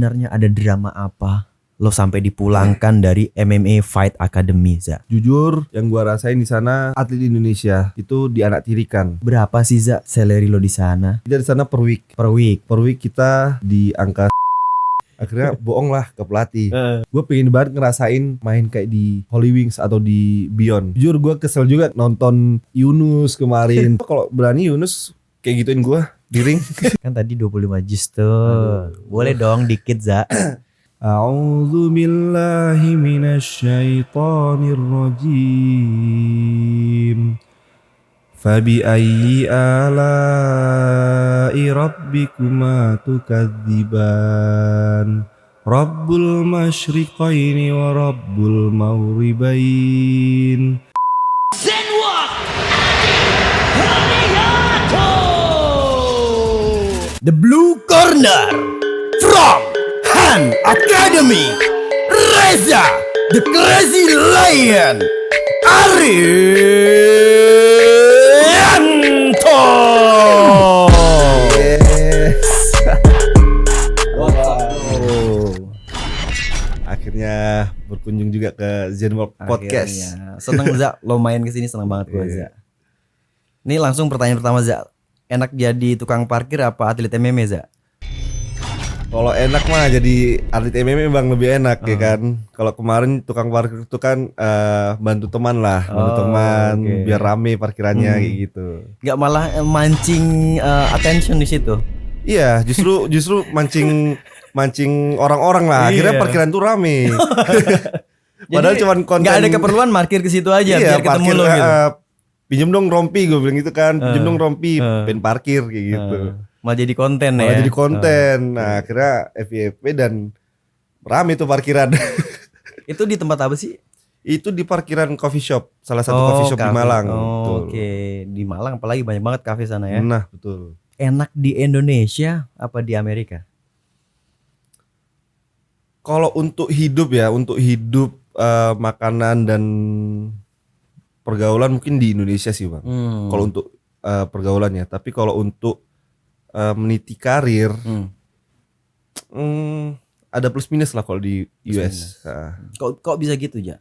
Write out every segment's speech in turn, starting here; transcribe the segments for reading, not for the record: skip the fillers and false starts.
sebenarnya ada drama apa lo sampai dipulangkan dari MMA Fight Academy, Za? Jujur, yang gua rasain di sana atlet Indonesia itu dianaktirikan. Berapa sih, Za, salary lo di sana? Kita di sana per week. Per week. Per week kita di angka akhirnya bohong lah ke pelatih. Gue pengen banget ngerasain main kayak di Holy Wings atau di Beyond. Jujur gue kesel juga nonton Yunus kemarin. Kalau berani Yunus kayak gituin gue di ring. Kan tadi 25 juz tuh. Boleh dong dikit, Za. A'udzu billahi minasyaitonir rajim. Fabi ayyi ala'i rabbikuma tukadziban. Rabbul masyriqaini wa rabbul maghribain. The Blue Corner from Han Academy, Reza the Crazy Lion Arianto. Yes. Wow. Akhirnya berkunjung juga ke Zenworld Podcast. Seneng, Za, lo main kesini, seneng banget gue, Za. Ini langsung pertanyaan pertama, Za. Enak jadi tukang parkir apa atlet MMA, Za? Kalau enak mah jadi atlet MMA bang lebih enak ya kan. Kalau kemarin tukang parkir itu kan bantu teman lah, biar rame parkirannya kayak gitu. Gak malah mancing attention di situ. Iya, justru mancing orang-orang lah. Akhirnya parkiran tuh rame. Padahal cuma konten. Gak ada keperluan parkir ke situ aja biar ketemu parkir, lo gitu. Pinjem dong rompi, gue bilang gitu kan. Pinjem dong rompi, pengen parkir kayak gitu. Malah jadi konten ya. Malah jadi konten. Nah, akhirnya FYP dan rame tuh parkiran. Itu di tempat apa sih? Itu di parkiran coffee shop, salah satu coffee shop di Malang. Oke, di Malang apalagi banyak banget kafe sana ya. Nah, betul. Enak di Indonesia apa di Amerika? Kalau untuk hidup ya, makanan dan pergaulan mungkin di Indonesia sih bang. Kalau untuk pergaulannya, tapi kalau untuk meniti karir, ada plus minus lah kalau di US. Kok bisa gitu, Ja?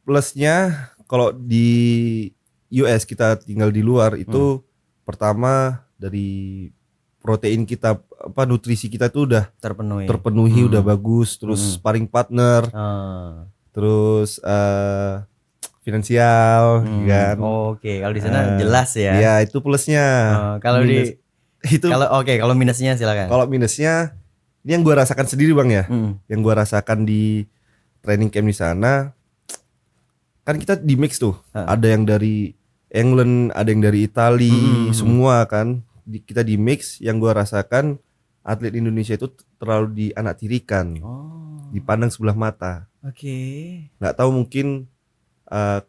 Plusnya kalau di US kita tinggal di luar itu pertama dari protein kita, nutrisi kita tuh udah terpenuhi, udah bagus, terus sparring partner, terus finansial, kan. Oke, kalau di sana jelas ya. Ya itu plusnya. Kalau di itu kalau minusnya silakan. Kalau minusnya ini yang gue rasakan sendiri bang ya, yang gue rasakan di training camp di sana, kan kita di mix tuh, ada yang dari England, ada yang dari Italia, semua kan, kita di mix. Yang gue rasakan atlet Indonesia itu terlalu dianaktirikan, dipandang sebelah mata. Nggak tahu mungkin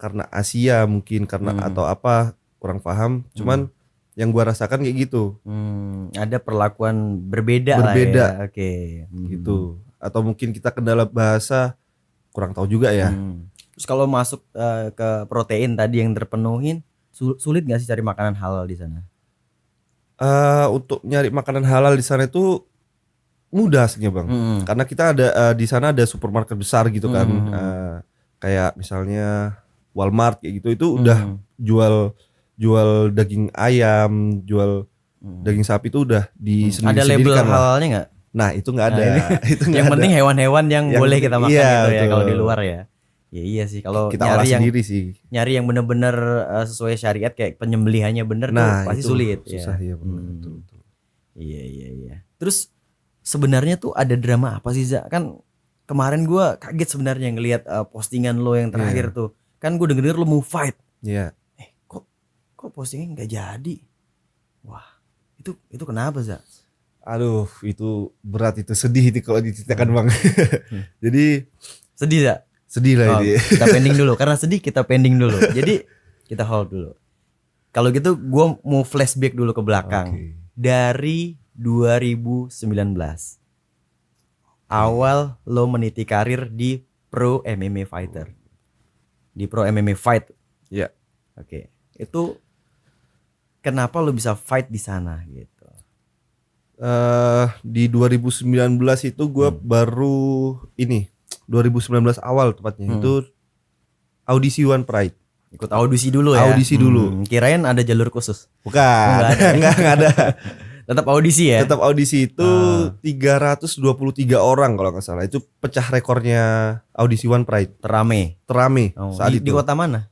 karena Asia mungkin karena atau apa kurang paham, cuman yang gua rasakan kayak gitu. Ada perlakuan berbeda lah ya. Gitu. Atau mungkin kita kendala bahasa, kurang tahu juga ya. Terus kalau masuk ke protein tadi yang terpenuhin, sulit nggak sih cari makanan halal di sana? Untuk nyari makanan halal di sana itu mudah sebenarnya bang, karena kita ada di sana ada supermarket besar gitu kan. Kayak misalnya Walmart kayak gitu, itu udah jual daging ayam, jual daging sapi itu udah ada label halalnya nggak? Nah itu nggak ada. Itu yang penting hewan-hewan yang boleh kita makan gitu ya kalau di luar ya. Ya iya sih, kalau kita olah sendiri sih. Nyari yang benar-benar sesuai syariat kayak penyembelihannya bener tuh pasti sulit. Susah ya betul. Iya. Terus sebenarnya tuh ada drama apa sih, Za? Kan kemarin gue kaget sebenarnya ngelihat postingan lo yang terakhir tuh. Kan gue denger lo mau fight. Iya. Kok postingnya nggak jadi? Wah, itu kenapa, Za? Aduh, itu berat, itu sedih itu kalau diceritakan bang. Jadi sedih, Za? Sedih lah ini. Kita pending dulu, karena sedih kita pending dulu. Jadi kita hold dulu. Kalau gitu gue mau flashback dulu ke belakang. Dari 2019. Awal lo meniti karir di Pro MMA Fighter. Di Pro MMA Fight. Iya. Oke. Itu kenapa lo bisa fight di sana gitu? Di 2019 itu gue baru ini 2019 awal tepatnya itu audisi One Pride. Ikut audisi dulu ya. Audisi dulu. Kirain ada jalur khusus. Bukan. Enggak ada. Tetap audisi ya. Tetap audisi itu 323 orang kalau nggak salah. Itu pecah rekornya audisi One Pride. Terame saat itu. Di kota mana?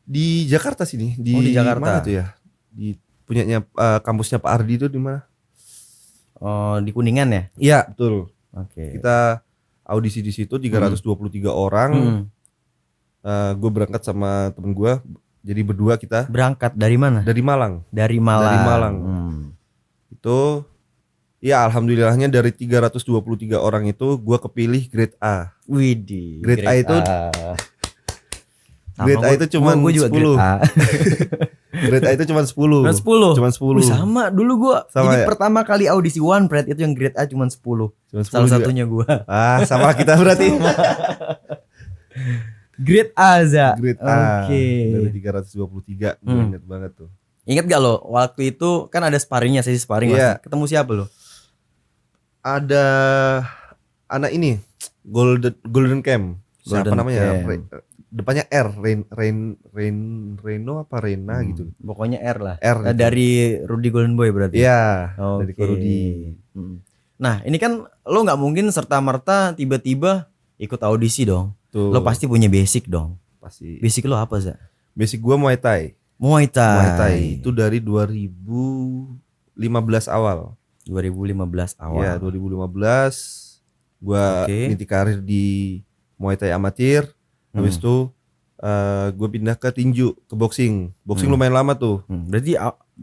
Di Jakarta sini. Di Jakarta. Mana tuh ya? Di punyanya kampusnya Pak Ardi itu di mana? Oh, di Kuningan ya? Iya, betul. Oke. Kita audisi di situ 323 orang. Gue berangkat sama temen gue. Jadi berdua kita. Berangkat dari mana? Dari Malang. Dari Malang. Itu ya alhamdulillahnya dari 323 orang itu gue kepilih grade A. Widih. Grade A itu grade A itu cuma 10. Grade A itu cuma 10. Cuma 10. Sama dulu gua. Jadi ya? Pertama kali audisi One Pride itu yang grade A cuma 10. Salah satunya gua. Sama kita berarti. Grade A za. Grade A. Oke. Dari 323 gue inget banget tuh. Ingat gak lo waktu itu kan ada sparringnya, sesi sparring Iya. Ketemu siapa lo? Ada anak ini Golden Camp. Siapa namanya? Depannya R, Reno apa Rena gitu. Pokoknya R lah. R gitu. Dari Rudy Golden Boy berarti. Iya, dari Oke. Rudy. Nah, ini kan lo nggak mungkin serta merta tiba-tiba ikut audisi dong. Tuh. Lo pasti punya basic dong. Pasti. Basic lo apa, Za? Basic gua Muay Thai. Muay Thai. Itu dari 2015 awal. 2015 awal. Ya, 2015 gua niti karir di Muay Thai amatir. Habis itu gue pindah ke tinju, ke boxing. Boxing lumayan lama tuh. Berarti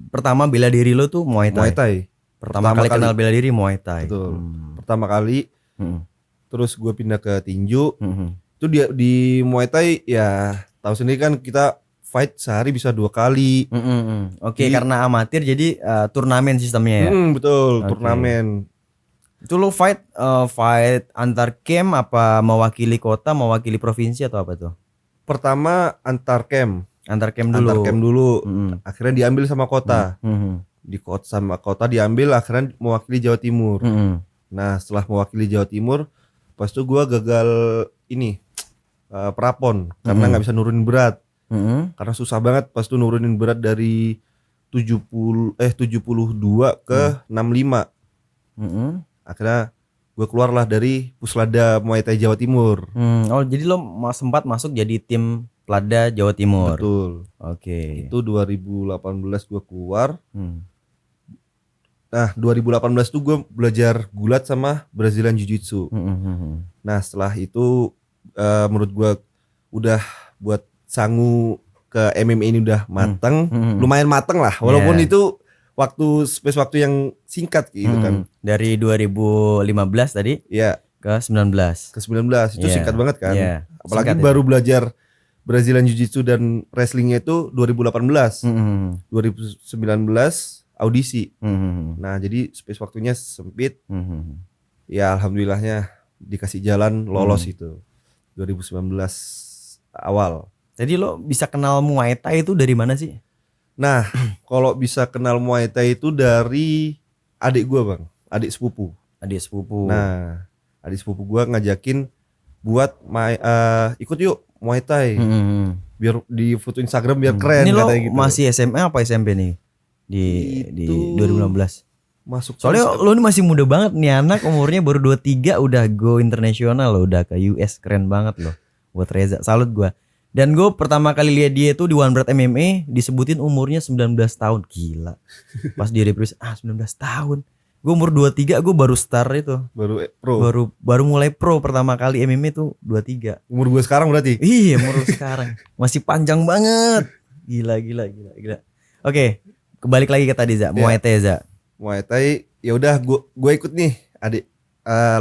pertama bela diri lo tuh Muay Thai. Muay Thai. Pertama kali kenal bela diri Muay Thai. Betul. Pertama kali. Terus gue pindah ke tinju. Itu di Muay Thai ya tahu sendiri kan kita fight sehari bisa 2 kali. Oke, karena amatir jadi turnamen sistemnya ya. Betul, turnamen. Itu lo fight antar camp apa mewakili kota, mewakili provinsi atau apa tuh? Pertama antar camp dulu. Akhirnya diambil sama kota. Di kota sama kota diambil, akhirnya mewakili Jawa Timur. Nah, setelah mewakili Jawa Timur, pas itu gua gagal ini prapon karena nggak bisa nurunin berat. Karena susah banget pas itu nurunin berat dari 72 ke 65. Akhirnya gue keluarlah dari Puslada Muay Thai Jawa Timur. Oh, jadi lo sempat masuk jadi tim Plada Jawa Timur. Betul. Oke. Itu 2018 gue keluar. Nah, 2018 tuh gue belajar gulat sama Brazilian Jiu-Jitsu. Nah, setelah itu menurut gue udah buat sangu ke MMA ini udah mateng. Lumayan mateng lah, walaupun itu space waktu yang singkat gitu kan. Dari 2015 tadi ke 19. Ke 19 itu singkat banget kan. Apalagi singkat baru belajar Brazilian Jiu-Jitsu dan wrestlingnya itu 2018. 2019 audisi. Nah, jadi space waktunya sempit. Ya alhamdulillahnya dikasih jalan lolos itu 2019 awal. Jadi lo bisa kenal Muay Thai itu dari mana sih? Nah, kalau bisa kenal Muay Thai itu dari adik gue bang, adik sepupu. Nah, adik sepupu gue ngajakin buat ikut yuk Muay Thai, biar di foto Instagram biar keren. Ini lo gitu. masih SMA apa SMP nih di 2015? Masuk. Soalnya lo ini masih muda banget nih, anak umurnya baru 23 udah go internasional lo, udah ke US, keren banget lo. Buat Reza, salut gue. Dan gue pertama kali lihat dia itu di One Pride MMA disebutin umurnya 19 tahun. Gila. Pas dia reprise 19 tahun. Gue umur 23 gue baru start itu. Baru mulai pro pertama kali MMA itu 23. Umur gue sekarang berarti? Iya, umur sekarang. Masih panjang banget. Gila. Oke, kebalik lagi ke tadi Za, Muay Thai Za. Muay Thai ya udah gue ikut nih adik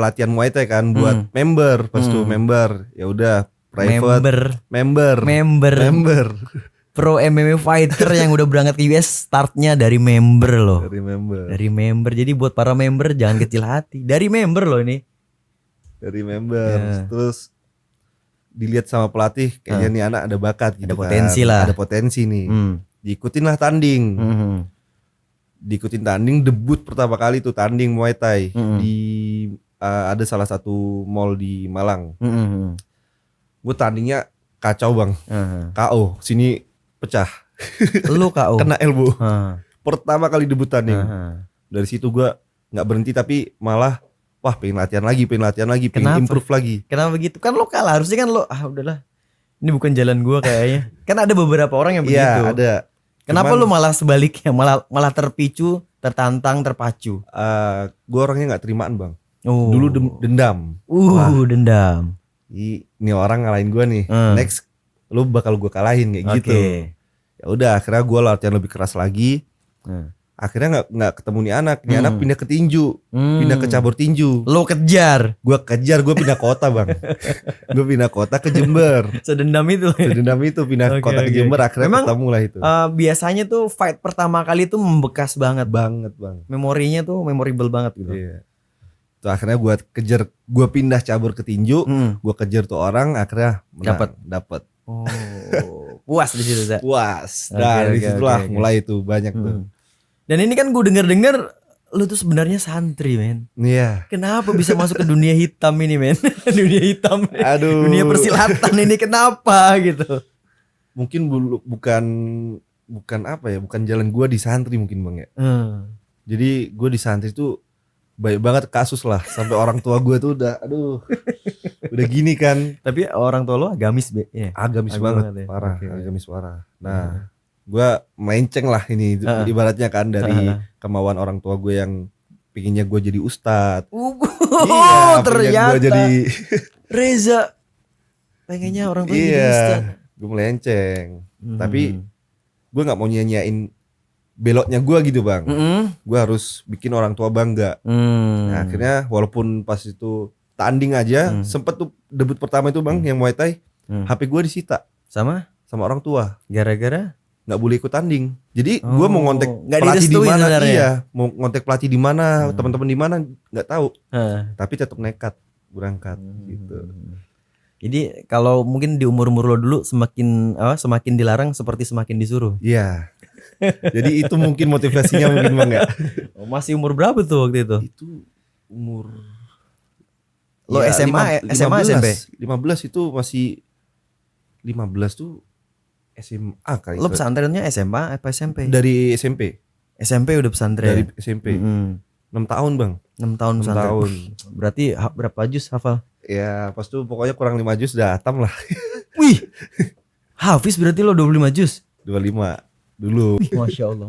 latihan Muay Thai kan buat member, pas tuh member. Ya udah private member pro MMA fighter yang udah berangkat ke US startnya dari member loh. Dari member. Jadi buat para member jangan kecil hati. Dari member loh ini. Dari member. Terus dilihat sama pelatih kayaknya nih anak ada bakat gitu. Ada potensi kan. lah. Ada potensi nih. Diikutin lah tanding. diikutin tanding, debut pertama kali tuh tanding Muay Thai di ada salah satu mall di Malang. Gue tandingnya kacau bang, KO, sini pecah. Lu KO. Kena elbow. Pertama kali debut tanding. Dari situ gue nggak berhenti tapi malah wah pengen latihan lagi, pengen improve lagi. Kenapa begitu? Kan lo kalah, harusnya kan lo udahlah. Ini bukan jalan gua kayaknya. Kan ada beberapa orang yang begitu. Iya, ada. Kenapa lu malah sebaliknya, malah terpicu, tertantang, terpacu? Gue orangnya nggak terimaan bang. Dulu dendam. Dendam. Ini orang ngalahin gue nih. Next, lu bakal gue kalahin kayak gitu. Ya udah, akhirnya gue latihan lebih keras lagi. Akhirnya nggak ketemu nih anak pindah ke tinju, pindah ke cabur tinju. Lo kejar? Gue pindah kota bang. Gue pindah kota ke Jember. Sedendam itu pindah kota ke Jember. Akhirnya memang, ketemu lah itu. Biasanya tuh fight pertama kali tuh membekas banget bang. Memorinya tuh memorable banget gitu. Iya. Tuh akhirnya gue pindah cabur ke tinju, gue kejar tuh orang, akhirnya dapat. Puas di situ, Zak? Puas. Dari situlah mulai itu banyak tuh. Dan ini kan gue denger lu tuh sebenarnya santri, men. Iya. Kenapa bisa masuk ke dunia hitam ini, men? Dunia hitam. Aduh. Dunia persilatan ini kenapa gitu? Mungkin bukan apa ya? Bukan jalan gue di santri mungkin bang ya. Jadi gue di santri tuh banyak banget kasus lah. Sampai orang tua gue tuh udah gini kan. Tapi orang tua lu agamis, Agamis banget, parah. Agamis parah. Nah. Gue melenceng lah ini ibaratnya kan dari kemauan orang tua gue yang pinginnya gue jadi ustadz. Ternyata gue jadi Reza pengennya orang tua jadi ustadz. Gue melenceng. Tapi gue nggak mau nyanyain beloknya gue gitu bang. Gue harus bikin orang tua bangga. Nah, akhirnya walaupun pas itu tanding aja sempet tuh debut pertama itu bang yang Muay Thai, HP gue disita sama orang tua. Gara-gara nggak boleh ikut tanding. Jadi gue mau ngontek pelatih di mana, mau ngontek pelatih di mana, teman-teman di mana nggak tahu. Tapi tetap nekat berangkat gitu. Jadi kalau mungkin di umur-umur lo dulu semakin dilarang seperti semakin disuruh. Iya. Jadi itu mungkin motivasinya mungkin bang ya. Masih umur berapa tuh waktu itu? Itu umur lo ya, SMA 15, SMP? 15 itu masih 15 tuh SMA kali. Lo pesantrennya SMA apa SMP? Dari SMP. SMP udah pesantren. Dari SMP. 6 tahun bang. 6 tahun pesantren. Berarti berapa juz hafal? Ya pas tuh pokoknya kurang 5 juz udah hatam lah. Wih. Hafiz berarti lo 25 juz? 25 dulu. Wih, Masya Allah.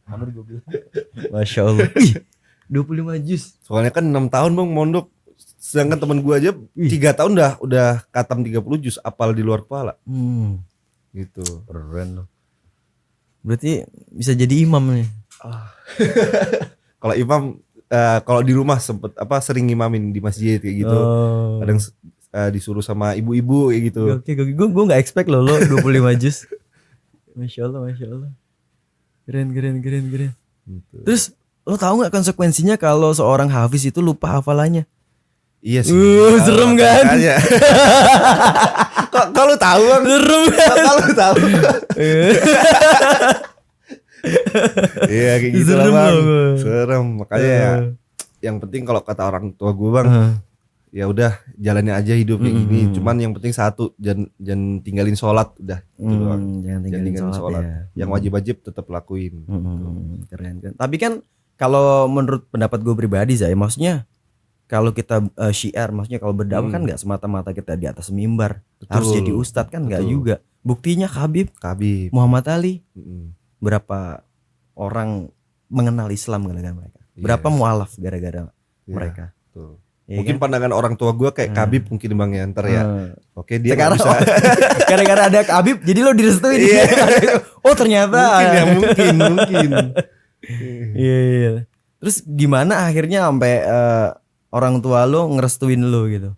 Amr gue bilang. Masya Allah. Wih, 25 juz. Soalnya kan 6 tahun bang mondok. Sedangkan teman gue aja 3 tahun udah katam 30 juz apal di luar kepala. Gitu. Keren loh. Berarti bisa jadi imam nih. Kalau imam kalau di rumah sering imamin di masjid kayak gitu. Kadang disuruh sama ibu-ibu kayak gitu. Oke, gue enggak expect lo 25 juz. Masya Allah. Keren. Gitu. Terus lo tahu nggak konsekuensinya kalau seorang hafiz itu lupa hafalannya? Iya sih. Serem kan? Kalau tahu bang. Serem kan? Kalau tahu. Iya kayak gitu lah bang. Serem. Makanya ya, yang penting kalau kata orang tua gue bang, ya udah jalanin aja hidup kayak gini. Cuman yang penting satu, jangan tinggalin sholat udah. Jangan tinggalin sholat. Ya. Yang wajib-wajib tetap lakuin. Keren. Tapi kan kalau menurut pendapat gue pribadi Zai, maksudnya kalau kita syiar, maksudnya kalau berdakwah kan nggak semata-mata kita di atas mimbar. Betul. Harus jadi ustadz kan nggak juga. Buktinya Khabib, Muhammad Ali, berapa orang mengenal Islam gara-gara mereka. Berapa mualaf gara-gara mereka. Betul. Ya, mungkin kan? Pandangan orang tua gue kayak Khabib mungkin bang ya ntar ya. Oke dia sekarang bisa. Gara-gara ada Khabib jadi lo direstuin. Oh ternyata. Mungkin. Iya. Terus gimana akhirnya sampai orang tua lo ngerestuin lo gitu?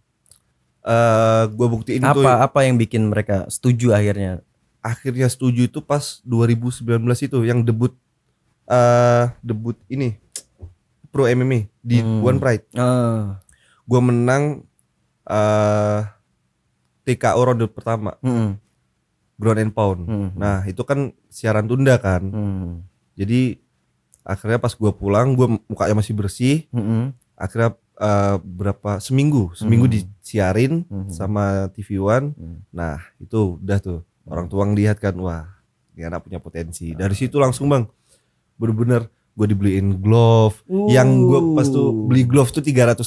Gue buktiin apa yang bikin mereka setuju akhirnya? Akhirnya setuju itu pas 2019 itu yang debut ini Pro MMA di One Pride. Gue menang TKO ronde pertama, ground and pound. Nah itu kan siaran tunda kan. Jadi Akhirnya pas gue pulang, gue mukanya masih bersih. Akhirnya seminggu disiarin sama TV One. Nah itu udah tuh orang tua ngelihat kan, wah ini anak punya potensi. Dari situ langsung bang, bener-bener gue dibeliin glove. Yang gue pas tuh beli glove tuh 300.000.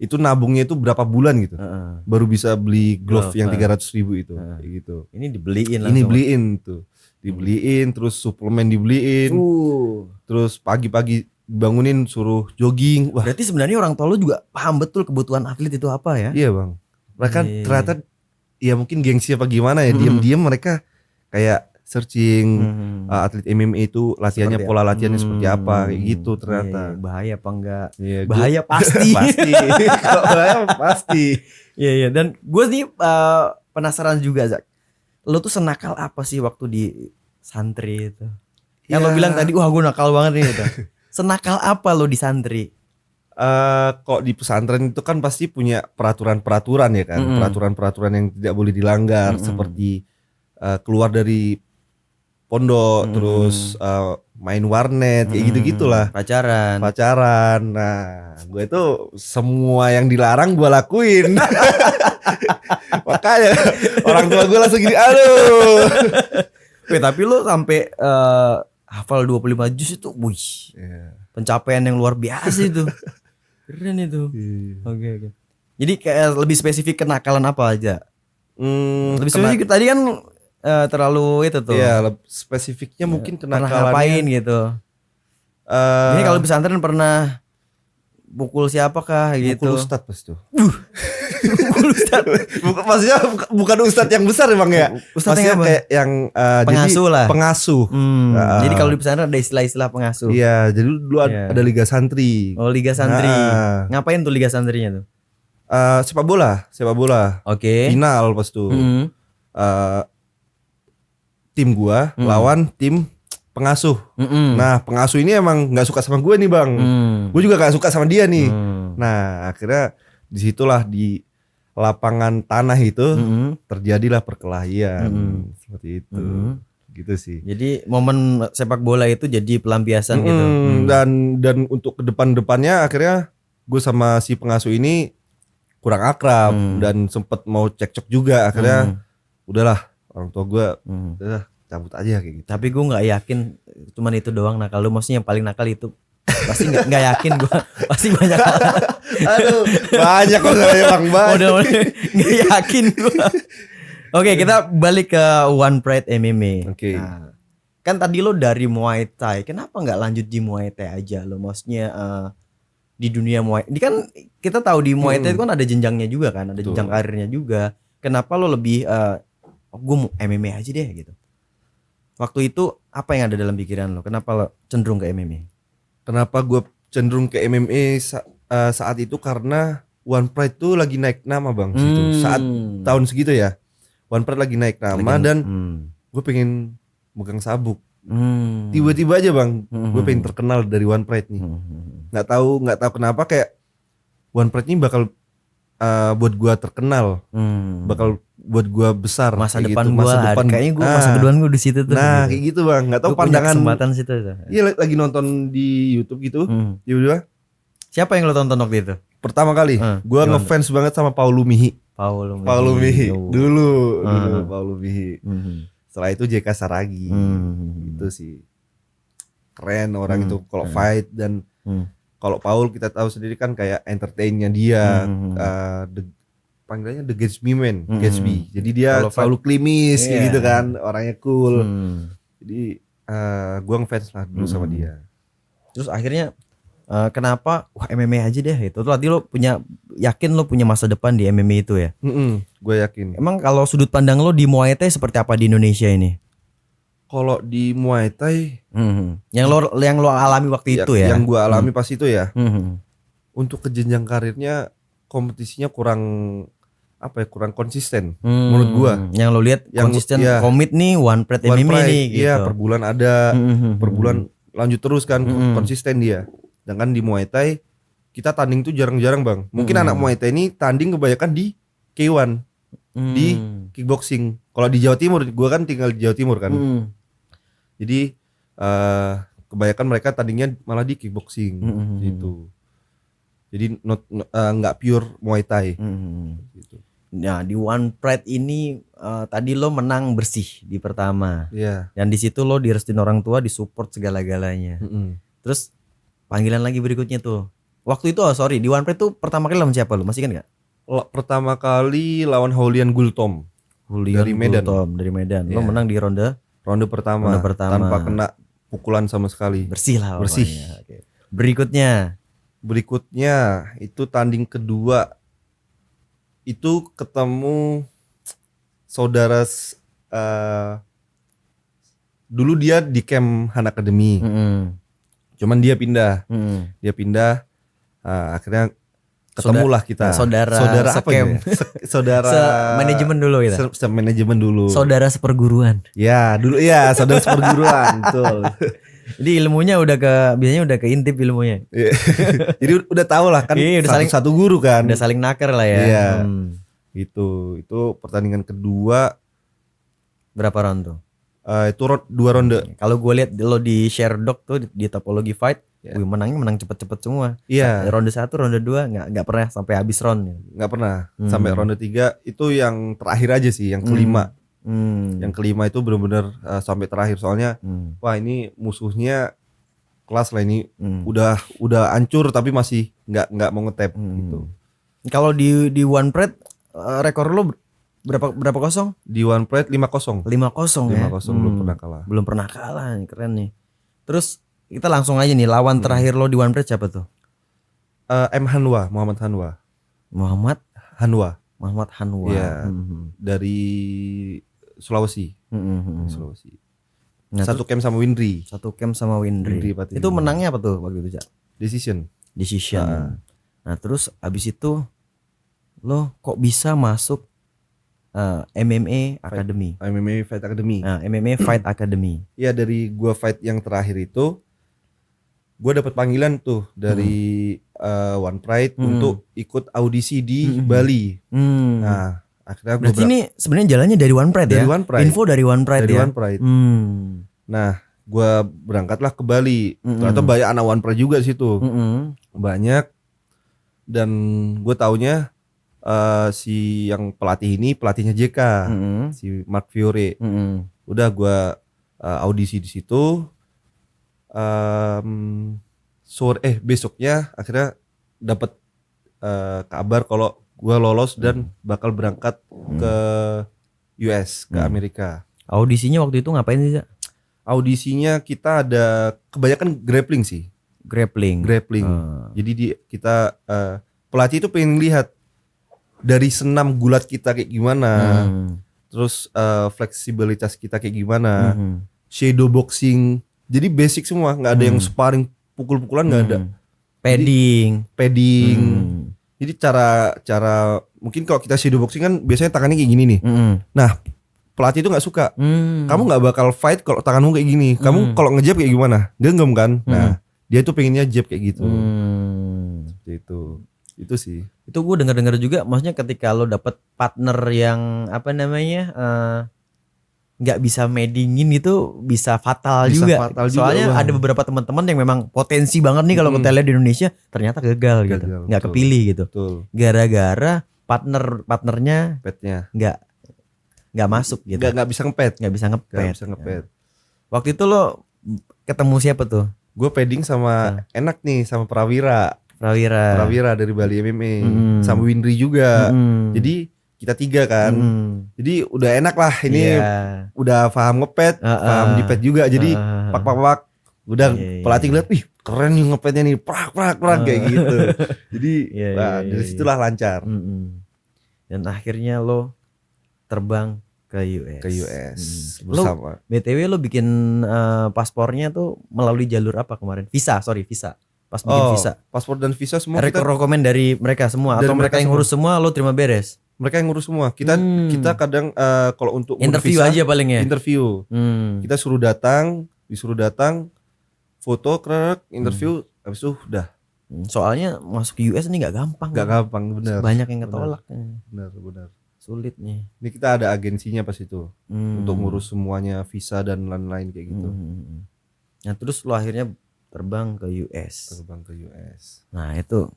Itu nabungnya itu berapa bulan gitu, baru bisa beli glove yang 300.000 itu, kayak gitu. Ini dibeliin langsung. Ini beliin tuh, dibeliin, terus suplemen dibeliin, terus pagi-pagi bangunin suruh jogging. Wah. Berarti sebenarnya orang tua lu juga paham betul kebutuhan atlet itu apa ya? Iya bang, mereka ternyata ya mungkin gengsi apa gimana ya, diam-diam mereka kayak searching atlet MMA itu latihannya, pola latihannya seperti apa, kayak gitu ternyata. Bahaya apa enggak? Bahaya pasti. Pasti. Kalau bahaya pasti. Iya. Dan gue nih penasaran juga, Zak. Lo tuh senakal apa sih waktu di santri itu? Yang lo bilang tadi, wah gue nakal banget nih gitu. Senakal apa lo di santri? Kok di pesantren itu kan pasti punya peraturan-peraturan ya kan, peraturan-peraturan yang tidak boleh dilanggar, seperti keluar dari pondok, terus main warnet, kayak gitu-gitulah. Pacaran. Nah, gue itu semua yang dilarang gue lakuin. Makanya orang tua gue langsung gini, aduh. Tapi lo sampai hafal 25 juz itu, wih, pencapaian yang luar biasa itu. Keren itu. Oke. Jadi kayak lebih spesifik kenakalan apa aja? Lebih spesifik tadi kan terlalu itu tuh. Iya, spesifiknya mungkin kenakalannya. Pernah ngapain gitu. Ini kalau pesantren pernah pukul siapakah gitu? Pukul ustadz pas tuh. Pukul ustadz. Maksudnya bukan ustadz yang besar emang ya. Ustadz yang apa? Kayak yang pengasuh lah. Pengasuh. Jadi kalau di pesantren ada istilah-istilah pengasuh. Iya, jadi dulu ada Liga Santri. Oh, Liga Santri. Ngapain tuh Liga Santrinya tuh? Sepak bola. Oke. Final pas tuh. Tim gua lawan tim pengasuh. Nah, pengasuh ini emang nggak suka sama gue nih bang. Gue juga nggak suka sama dia nih. Nah, akhirnya disitulah di lapangan tanah itu terjadilah perkelahian seperti itu. Gitu sih. Jadi momen sepak bola itu jadi pelampiasan gitu. Dan untuk ke depannya akhirnya gue sama si pengasuh ini kurang akrab dan sempet mau cekcok juga. Akhirnya udahlah, orang tua gue udah cabut aja kayak gitu. Tapi gue nggak yakin cuman itu doang nakal lu. Maksudnya yang paling nakal itu pasti nggak yakin gue. Pasti banyak. Aduh, banyak kok bang, banyak. Nggak yakin gue. Oke, kita balik ke One Pride MMA. Oke. Nah, kan tadi lo dari Muay Thai, kenapa nggak lanjut di Muay Thai aja lo? Maksudnya di dunia Muay, ini kan kita tahu di Muay Thai itu kan ada jenjangnya juga kan, ada jenjang karirnya juga. Kenapa lo lebih gue mau MMA aja deh gitu? Waktu itu apa yang ada dalam pikiran lo? Kenapa lo cenderung ke MMA? Kenapa gue cenderung ke MMA saat itu karena One Pride tuh lagi naik nama bang. Situ. Saat tahun segitu ya, One Pride lagi naik nama dan gue pengen megang sabuk. Tiba-tiba aja bang, gue pengen terkenal dari One Pride nih. Nggak tahu kenapa kayak One Pride ini bakal buat gue terkenal, bakal buat gue besar. Masa depan gitu. Kayaknya gue masa kedua gue di situ tuh. Nah gitu. Kayak gitu bang, nggak tahu pandangan. Kesempatan situ. Iya lagi nonton di YouTube gitu, tiba-tiba. Siapa yang lo tonton waktu itu? Pertama kali, gue ngefans banget sama Paulu Mihi. Paulu Mihi. Dulu Paulu Mihi. Setelah itu JK Saragi. Itu sih keren orang itu kalau fight dan kalau Paul kita tahu sendiri kan kayak entertainnya dia, panggilannya The Gatsby Man, Gatsby. Jadi dia selalu klimis gitu kan, orangnya cool. Jadi gue ngefans lah dulu sama dia. Terus akhirnya kenapa MMA aja deh itu? Tadi lo yakin lo punya masa depan di MMA itu ya? Gue yakin. Emang kalau sudut pandang lo di Muay Thai seperti apa di Indonesia ini? Kalau di Muay Thai, yang lo alami waktu itu ya? Yang gue alami pas itu ya. Untuk ke jenjang karirnya kompetisinya kurang konsisten menurut gue. Yang lo lihat konsisten komit nih One Pride MMA nih gitu. Iya, per bulan ada, per bulan lanjut terus kan, konsisten dia. Sedangkan di Muay Thai kita tanding tuh jarang-jarang bang. Mungkin anak Muay Thai ini tanding kebanyakan di K1, di kickboxing. Kalau di Jawa Timur, gue kan tinggal di Jawa Timur kan. Jadi kebanyakan mereka tandingnya malah di kickboxing gitu. Jadi nggak pure Muay Thai. Gitu. Nah di One Pride ini tadi lo menang bersih di pertama. Iya. Dan di situ lo direstuin orang tua, disupport segala-galanya. Terus panggilan lagi berikutnya tuh. Waktu itu di One Pride tuh pertama kali lawan siapa lo? Masih kan nggak? Pertama kali lawan Houlihan Gultom. Dari Medan. Dari Medan. Lo menang di ronde pertama. Tanpa kena pukulan sama sekali. Bersih lah. Bersih. Oke. Berikutnya itu tanding kedua. Itu ketemu saudara dulu dia di camp Han Academy. Cuman dia pindah. Akhirnya ketemulah kita. Saudara apa ya? Saudara manajemen dulu kita. Manajemen dulu. Saudara seperguruan. Ya, dulu ya, saudara seperguruan, betul. Jadi ilmunya biasanya udah keintip ilmunya. Jadi udah tahu lah kan, satu guru kan. Udah saling nakar lah ya. Iya. Gitu. Itu pertandingan kedua. Berapa round tuh? Itu 2 ronde. Kalau gue lihat lo di Sherdog tuh di Topology Fight, menang cepet-cepet semua. Iya. Ronde 1, ronde 2 nggak pernah sampai habis round. Nggak pernah. Sampai ronde 3 itu yang terakhir aja sih, yang kelima. Yang kelima itu benar-benar sampai terakhir, soalnya wah ini musuhnya kelas lah ini. Udah hancur tapi masih nggak mau ngetap gitu. Kalau di One Pride rekor lo berapa kosong? Di One Pride 5-0. 5-0 ya. 5-0 belum pernah kalah. Keren nih. Terus kita langsung aja nih, lawan terakhir lo di One Pride siapa tuh? Muhammad Hanwa. Muhammad Hanwa. Iya. Dari Sulawesi. Nah, satu camp sama Windri. Itu menangnya apa tuh waktu itu, Cak? Decision. Nah, terus abis itu lo kok bisa masuk MMA Academy? MMA Fight Academy. Nah, MMA Fight Academy. Iya, dari gua fight yang terakhir itu gua dapat panggilan tuh dari One Pride untuk ikut audisi di Bali. Nah, akhirnya gua berarti ini sebenarnya jalannya dari One Pride ya? Info dari One Pride ya? One Pride. Nah, gua berangkatlah ke Bali. Ternyata banyak anak One Pride juga di situ. Banyak. Dan gue taunya si yang pelatih ini pelatihnya JK, si Mark Fiore. Udah gue audisi di situ. Besoknya akhirnya dapat kabar kalau gue lolos dan bakal berangkat ke US, ke Amerika. Audisinya waktu itu ngapain sih, Cak? Audisinya kita ada kebanyakan grappling sih. Grappling. Jadi kita pelatih itu pengen lihat dari senam gulat kita kayak gimana, terus fleksibilitas kita kayak gimana, shadow boxing. Jadi basic semua, nggak ada yang sparring pukul-pukulan, nggak ada. Padding. Jadi cara mungkin kalau kita shadow boxing kan biasanya tangannya kayak gini nih. Nah, pelatih itu nggak suka. Kamu nggak bakal fight kalau tanganmu kayak gini. Kamu kalau ngejab kayak gimana? Genggam kan? Nah, dia tuh pengennya jab kayak gitu. Seperti itu sih. Itu gue dengar juga, maksudnya ketika lo dapet partner yang nggak bisa medingin itu bisa fatal juga. Soalnya ada beberapa teman-teman yang memang potensi banget nih kalau kita lihat di Indonesia, ternyata gagal gitu, nggak kepilih gitu. Gara-gara partnernya nggak masuk gitu. Nggak bisa ngepet. Waktu itu lo ketemu siapa tuh? Gue padding sama enak nih sama Prawira dari Bali MMA, sama Windri juga. Jadi kita 3 kan. Jadi udah enak lah ini. Udah paham ngepet, paham dipet juga. Jadi pak. Udah pelatih lihat, wih keren nih ngepetnya nih, prak kayak gitu. Jadi dari situlah lancar. Dan akhirnya lo terbang ke US. Bersama. BTW lo bikin paspornya tuh melalui jalur apa kemarin? Visa. Pas bikin visa. Paspor dan visa semua rekomend dari mereka semua atau mereka yang ngurus semua, lo terima beres? Mereka yang ngurus semua. Kita kadang kalau untuk interview visa, aja paling ya. Interview. Kita disuruh datang, foto, interview, habis itu udah. Soalnya masuk ke US ini nggak gampang. Benar. Banyak yang ketolak. Benar. Sulit nih. Ini kita ada agensinya pas itu untuk ngurus semuanya, visa dan lain-lain kayak gitu. Nah terus lo akhirnya terbang ke US. Terbang ke US. Nah itu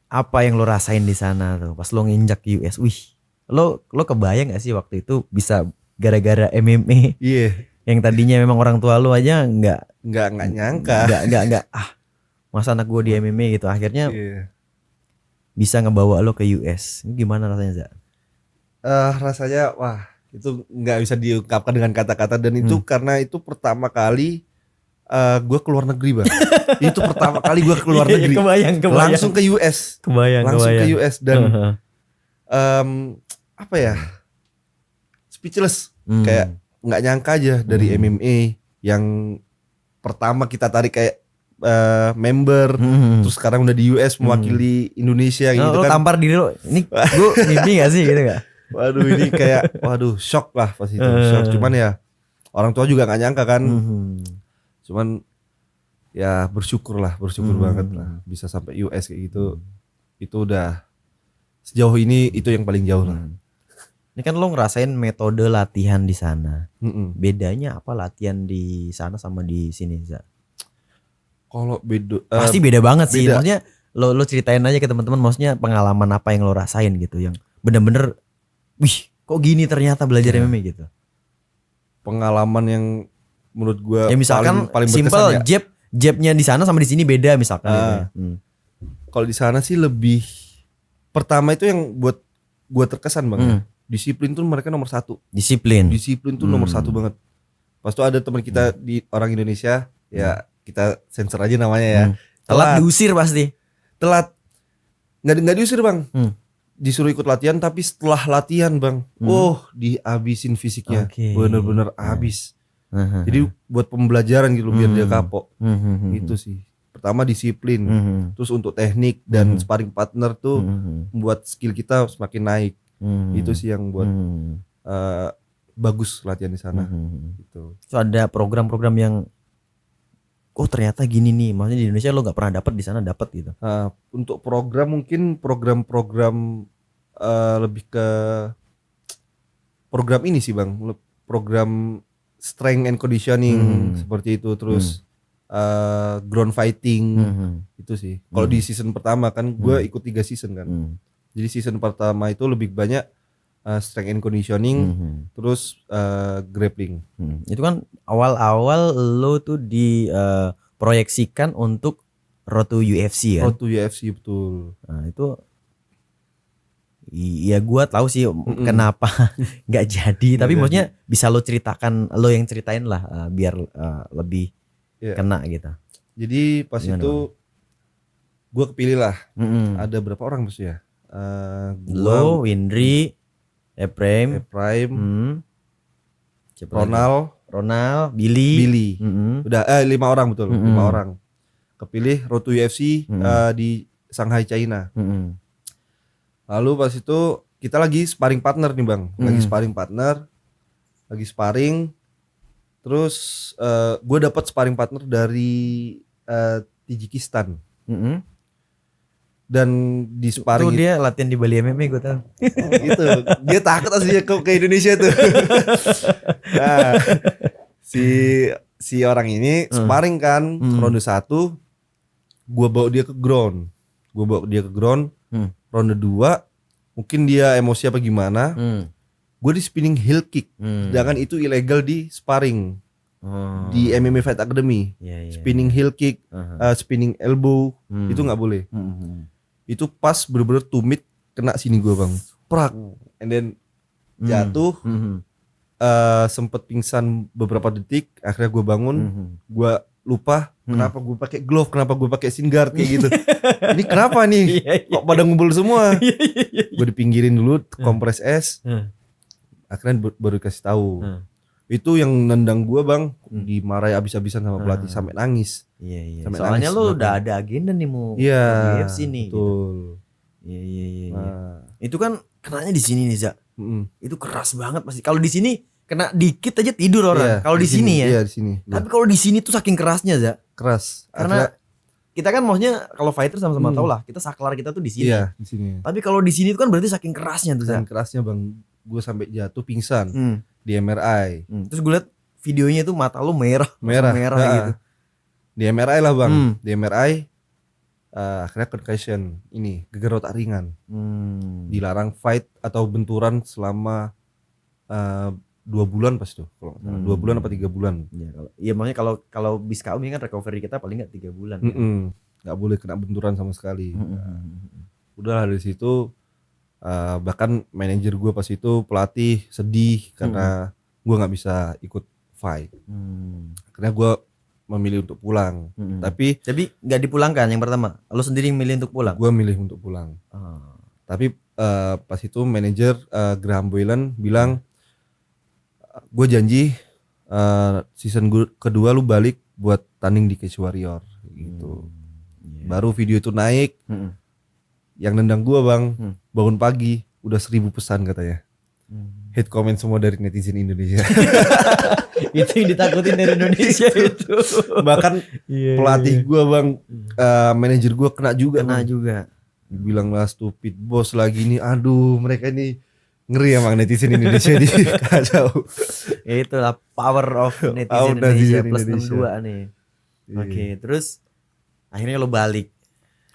apa yang lo rasain di sana tuh pas lo nginjak US? Wih, lo kebayang gak sih waktu itu bisa gara-gara MMA Iya. yang tadinya memang orang tua lo aja nggak Nyangka. nggak masa anak gue di MMA gitu, akhirnya Iya. bisa ngebawa lo ke US. Ini gimana rasanya, Za? Rasanya wah itu nggak bisa diungkapkan dengan kata-kata, dan itu karena itu pertama kali gue keluar negeri bang. Itu pertama kali gue keluar negeri. Kebayang. Langsung ke US. Langsung ke US dan apa ya? Speechless. Kayak nggak nyangka aja dari MMA yang pertama kita tarik kayak member, terus sekarang udah di US mewakili Indonesia gitu lo kan. tampar diri lo, ini gue mimpi gak sih gitu gak? Waduh ini kayak shock lah pas itu. Shock. Cuman ya orang tua juga nggak nyangka kan. Cuman ya bersyukur banget lah bisa sampai US kayak gitu. Itu udah sejauh ini itu yang paling jauh lah. Ini kan lo ngerasain metode latihan di sana. Bedanya apa latihan di sana sama di sini, Za? Kalau pasti beda banget sih. beda. Maksudnya lo ceritain aja ke teman-teman, maksudnya pengalaman apa yang lo rasain gitu yang bener-bener wih kok gini ternyata belajar MMA gitu. Pengalaman yang menurut gua Ya misalkan paling simple, berkesan ya. jabnya di sana sama di sini beda misalkan. Kalau di sana sih lebih, pertama itu yang buat gua terkesan bang. Disiplin tuh mereka nomor satu. Disiplin Tuh nomor satu banget. Pas tuh ada teman kita di orang Indonesia, ya kita sensor aja namanya ya. telat diusir pasti. Telat. Nggak diusir bang. Disuruh ikut latihan, tapi setelah latihan bang, dihabisin fisiknya. Oke. Bener-bener habis. Jadi buat pembelajaran gitu biar dia kapok. Itu sih. Pertama disiplin. Terus untuk teknik dan sparring partner tuh membuat skill kita semakin naik. Itu sih yang buat bagus latihan di sana. Gitu. So ada program-program yang ternyata gini nih, maksudnya di Indonesia lo nggak pernah dapat, di sana dapat gitu. Untuk program mungkin program-program lebih ke program ini sih bang, program strength and conditioning seperti itu, terus ground fighting itu sih. Kalau di season pertama kan gue ikut 3 season kan, jadi season pertama itu lebih banyak strength and conditioning, terus grappling. Itu kan awal-awal lo tuh diproyeksikan untuk Road to UFC kan? Road to UFC betul. Nah itu, iya gue tahu sih kenapa nggak jadi, tapi maksudnya bisa lo ceritakan, lo yang ceritain lah biar lebih kena gitu. Jadi pas Gimana, itu gue kepilih lah. Ada berapa orang bos ya? Lo, Windri, Ephraim, Ronald, Billy. Udah 5 orang betul, 5 orang. Kepilih Road to UFC di Shanghai, China. Lalu pas itu kita lagi sparring partner nih bang, lagi sparring. Terus gue dapat sparring partner dari Tajikistan. Dan di sparring itu dia latihan di Bali MMA gue tahu. Gitu. Dia takut aslinya ke Indonesia tuh. Nah, si orang ini sparring kan, ronde 1 gue bawa dia ke ground. Ronde 2 mungkin dia emosi apa gimana, gue di spinning heel kick. Sedangkan itu ilegal di sparring di MMA Fight Academy. Spinning heel kick, spinning elbow itu nggak boleh. Itu pas bener-bener tumit kena sini gue bang, prak, and then jatuh, sempet pingsan beberapa detik. Akhirnya gue bangun, gue lupa kenapa gue pakai glove, kenapa gue pakai shin guard kayak gitu. Ini kenapa nih? Kok pada ngumpul semua? Gue dipinggirin dulu, kompres es. Akhirnya baru kasih tahu. Itu yang nendang gue bang, dimarahi abis-abisan sama pelatih sampai nangis. Iya. Sampai Soalnya nangis lo udah ada agenda nih mau UFC nih. Betul. Gitu. Iya. Itu kan kenanya di sini nih, Za. Itu keras banget pasti. Kalau di sini kena dikit aja tidur orang. Kalau di sini ya. Iya, di sini. Tapi kalau di sini tuh saking kerasnya, Za. Keras. Karena kita kan maksudnya kalau fighter sama-sama tahu lah, kita saklar kita tuh di sini. Iya, di sini. Tapi kalau di sini tuh kan berarti saking kerasnya tuh, Za. Saking kerasnya bang, gue sampai jatuh pingsan di MRI. Terus gue liat videonya tuh mata lu merah gitu. gitu. Di MRI lah bang. Di MRI akhirnya concussion, ini gegar otak ringan. Dilarang fight atau benturan selama 2 bulan pas tuh, kalau 2 bulan apa 3 bulan. Iya makanya kalau bis KU ini kan recovery kita paling nggak 3 bulan. Kan? Nggak boleh kena benturan sama sekali. Udah dari situ bahkan manajer gue pas itu, pelatih sedih karena gue nggak bisa ikut fight. Akhirnya gue memilih untuk pulang. Tapi nggak dipulangkan yang pertama. Lo sendiri milih untuk pulang? Gue milih untuk pulang. Tapi pas itu manajer Graham Boylan bilang, gue janji season kedua lu balik buat tanding di Cage Warrior gitu. Baru video itu naik. Yang nendang gue bang, bangun pagi udah 1000 pesan katanya. Hate comment semua dari netizen Indonesia. Itu yang ditakutin dari Indonesia itu. Bahkan pelatih gue bang, manajer gue kena juga. Bilang lah stupid bos lagi nih. Aduh mereka ini ngeri emang netizen Indonesia di kacau. Itulah power of netizen Indonesia plus 62 nih. Oke, terus akhirnya lo balik.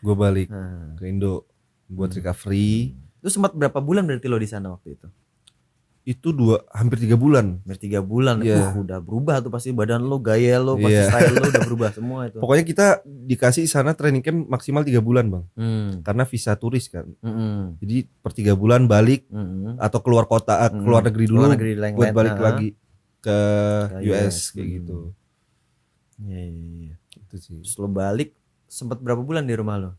Gue balik ke Indo buat recovery. Itu sempat berapa bulan berarti lo di sana waktu itu? Itu hampir 3 bulan. Hampir 3 bulan. Udah berubah tuh pasti badan lo, gaya lo, pasti style lo udah berubah semua itu. Pokoknya kita dikasih sana training camp maksimal 3 bulan bang. Karena visa turis kan. Jadi per 3 bulan balik atau keluar kota, keluar negeri dulu buat balik lagi ke US kayak gitu. Iya. Itu sih. Terus lo balik sempat berapa bulan di rumah lo?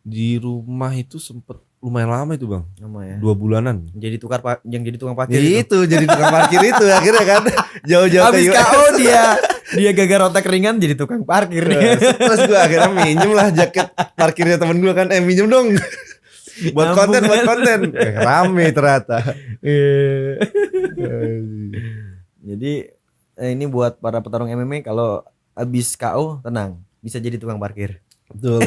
Di rumah itu sempet lumayan lama itu bang. Lama ya. 2 bulanan. Yang jadi tukang parkir itu. Jadi tukang parkir itu akhirnya kan jauh-jauh ke US. Habis KO dia gagal otak ringan jadi tukang parkir nih. Terus gue akhirnya minjem lah jaket parkirnya temen gue kan, minjem dong. buat konten. Rame ternyata. Jadi ini buat para petarung MMA kalau habis KO tenang, bisa jadi tukang parkir. Betul.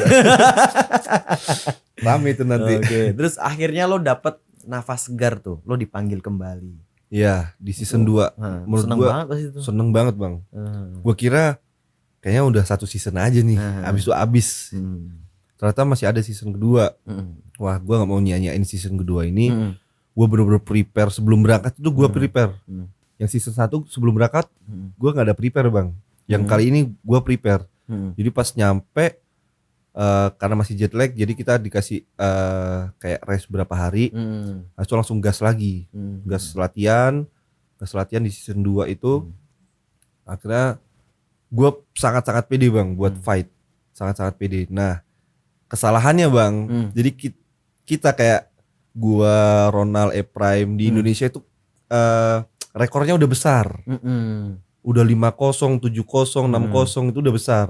Rame itu nanti. Oke. Terus akhirnya lo dapet nafas segar tuh, lo dipanggil kembali. Iya, di season 2. Menurut seneng gua banget pas itu. Seneng banget bang. Gua kira kayaknya udah 1 season aja nih. Abis itu abis. Ternyata masih ada season kedua. Wah, gua nggak mau nyanyain season kedua ini. Gua bener-bener prepare sebelum berangkat itu gua prepare. Yang season 1 sebelum berangkat, gua nggak ada prepare bang. Yang kali ini gua prepare. Jadi pas nyampe karena masih jet lag, jadi kita dikasih kayak rest berapa hari. Habis itu langsung gas lagi. Gas latihan di season 2 itu. Akhirnya gue sangat-sangat pede bang buat fight. Sangat-sangat pede. Nah kesalahannya bang, jadi kita kayak gue, Ronald E Prime di Indonesia itu rekornya udah besar. Udah 5-0, 7-0, 6-0 itu udah besar.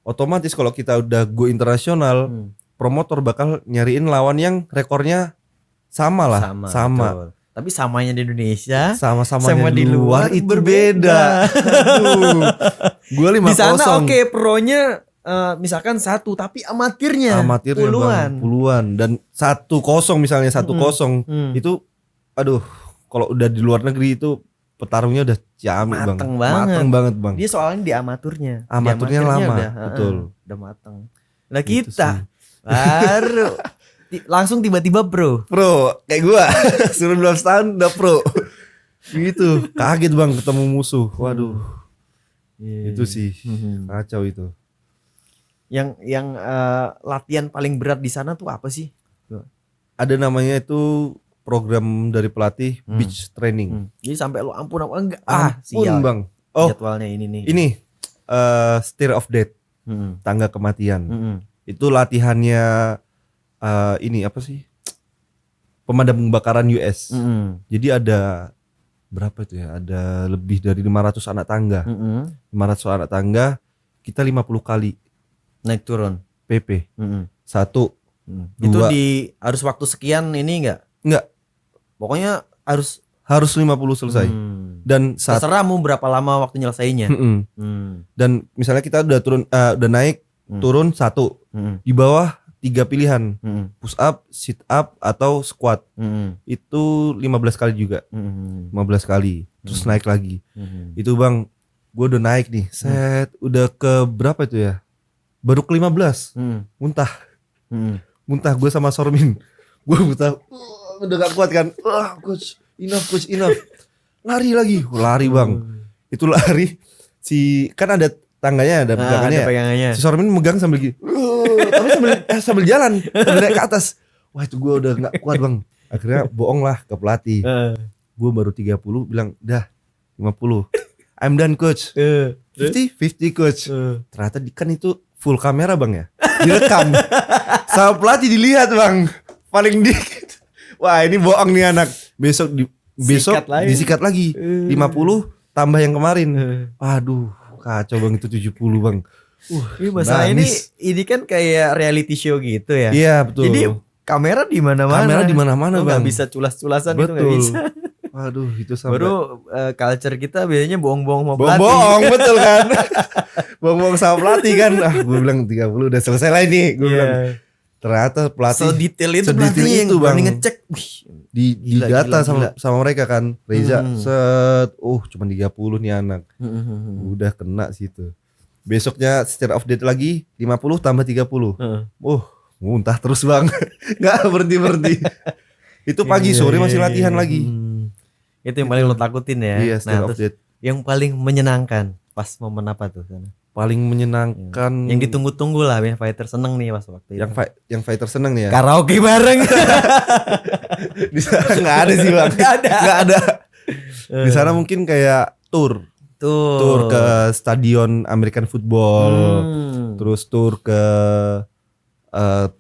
Otomatis kalau kita udah go internasional, promotor bakal nyariin lawan yang rekornya sama lah. Sama. Tapi samanya di Indonesia, sama di luar itu berbeda. Gue 5-0. Di sana oke, pronya misalkan 1, tapi amatirnya puluhan. Dan 1-0 misalnya 1-0 itu, aduh, kalau udah di luar negeri itu petarungnya udah ciamik bang. Mateng banget bang. Dia soalnya di amaturnya. Amaturnya lama, betul. Udah mateng. Lah kita baru langsung tiba-tiba pro kayak gua. Suruh 12 tahun udah pro. Gitu. Kaget bang ketemu musuh. Waduh. Itu sih kacau itu. Yang latihan paling berat di sana tuh apa sih? Ada namanya itu program dari pelatih beach training. Jadi sampai lo ampun enggak sial bang. Oh, jadwalnya ini nih. Ini Stair of Death. Tangga kematian. Itu latihannya ini apa sih? Pemadam kebakaran US. Jadi ada berapa itu ya? Ada lebih dari 500 anak tangga. 500 anak tangga, kita 50 kali naik turun PP. 1 2. Itu harus waktu sekian ini enggak? Pokoknya harus 50 selesai. Dan terserah mau berapa lama waktu nyelesainya. Dan misalnya kita udah turun, udah naik, turun 1. Di bawah 3 pilihan. Push up, sit up, atau squat. Itu 15 kali juga. 15 kali. Terus naik lagi. Itu bang, gue udah naik nih, set, udah ke berapa itu ya? Baru ke 15, muntah, gue sama Sormin, gue muntah, udah gak kuat kan, coach, enough, lari lagi, lari bang, itu lari, kan ada tangganya, ada pegangannya, si Sormin megang sambil gitu, tapi sambil jalan, sambil naik ke atas, wah itu gue udah gak kuat bang, akhirnya bohong lah ke pelatih, gue baru 30, bilang dah 50. I'm done coach. 50 coach. Ternyata kan itu full kamera bang ya. Direkam. Sama pelatih dilihat bang. Paling dikit. Wah ini bohong nih anak. Besok disikat lagi. 50 tambah yang kemarin. Aduh kacau bang itu 70 bang. Ini masalah ini kan kayak reality show gitu ya. Iya betul. Jadi kamera di mana-mana. Bang. Gak bisa culas-culasan itu gak bisa. Waduh itu sampai baru culture kita biasanya bohong-bohong sama pelatih. Bohong betul kan. Bohong-bohong sama pelatih kan. Gue bilang 30 udah selesai lah ini. Gue bilang ternyata pelatih sedetail itu pelatihnya yang bang ngecek. Di data sama mereka kan. Reza set cuma 30 nih anak. Udah kena situ. Besoknya secara update lagi 50 tambah 30. Muntah terus bang. Gak berhenti. Itu pagi sore masih latihan lagi. Itu yang paling lo takutin ya. Iya, nah, terus yang paling menyenangkan pas momen apa tuh sana? Paling menyenangkan yang ditunggu-tunggu lah, yang fighter seneng nih pas waktu itu. Yang fighter seneng nih ya. Karaoke bareng. Di sana nggak ada sih bang. Nggak ada. Di sana mungkin kayak tour ke stadion American football, terus tour ke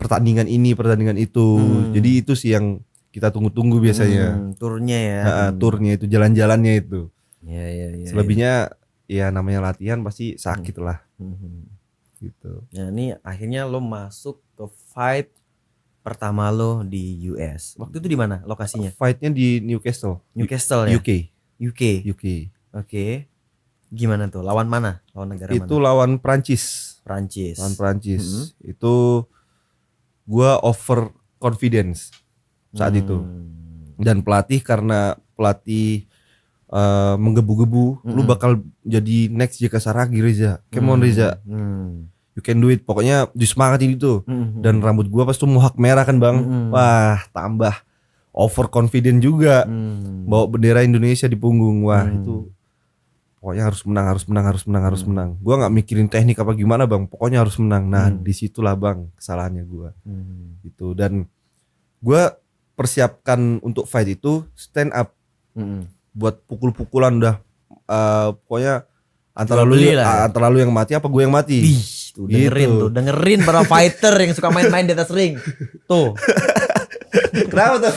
pertandingan ini, pertandingan itu. Jadi itu sih yang kita tunggu-tunggu biasanya. Turnya ya. Turnya itu, jalan-jalannya itu. Iya. Selebihnya ya namanya latihan pasti sakit lah. Gitu. Nah ini akhirnya lo masuk ke fight pertama lo di US. Waktu itu di mana lokasinya? Fightnya di Newcastle ya? UK. Oke. Gimana tuh? Lawan mana? Lawan negara mana? Itu lawan Prancis. Itu gua over confidence saat itu, dan pelatih karena pelatih menggebu-gebu, lu bakal jadi next Jaka Saragi Reza, come on Reza, you can do it, pokoknya disemangatin itu. Dan rambut gua pas tuh mohak merah kan bang, wah tambah over confident juga, bawa bendera Indonesia di punggung, wah itu pokoknya harus menang. Gua nggak mikirin teknik apa gimana bang, pokoknya harus menang. Nah disitulah bang kesalahannya gua, gitu. Dan gua persiapkan untuk fight itu stand up, buat pukul-pukulan udah, pokoknya antara lu yang mati apa gue yang mati. Tuh, dengerin para fighter yang suka main-main di atas ring. Tuh. Kenapa tuh?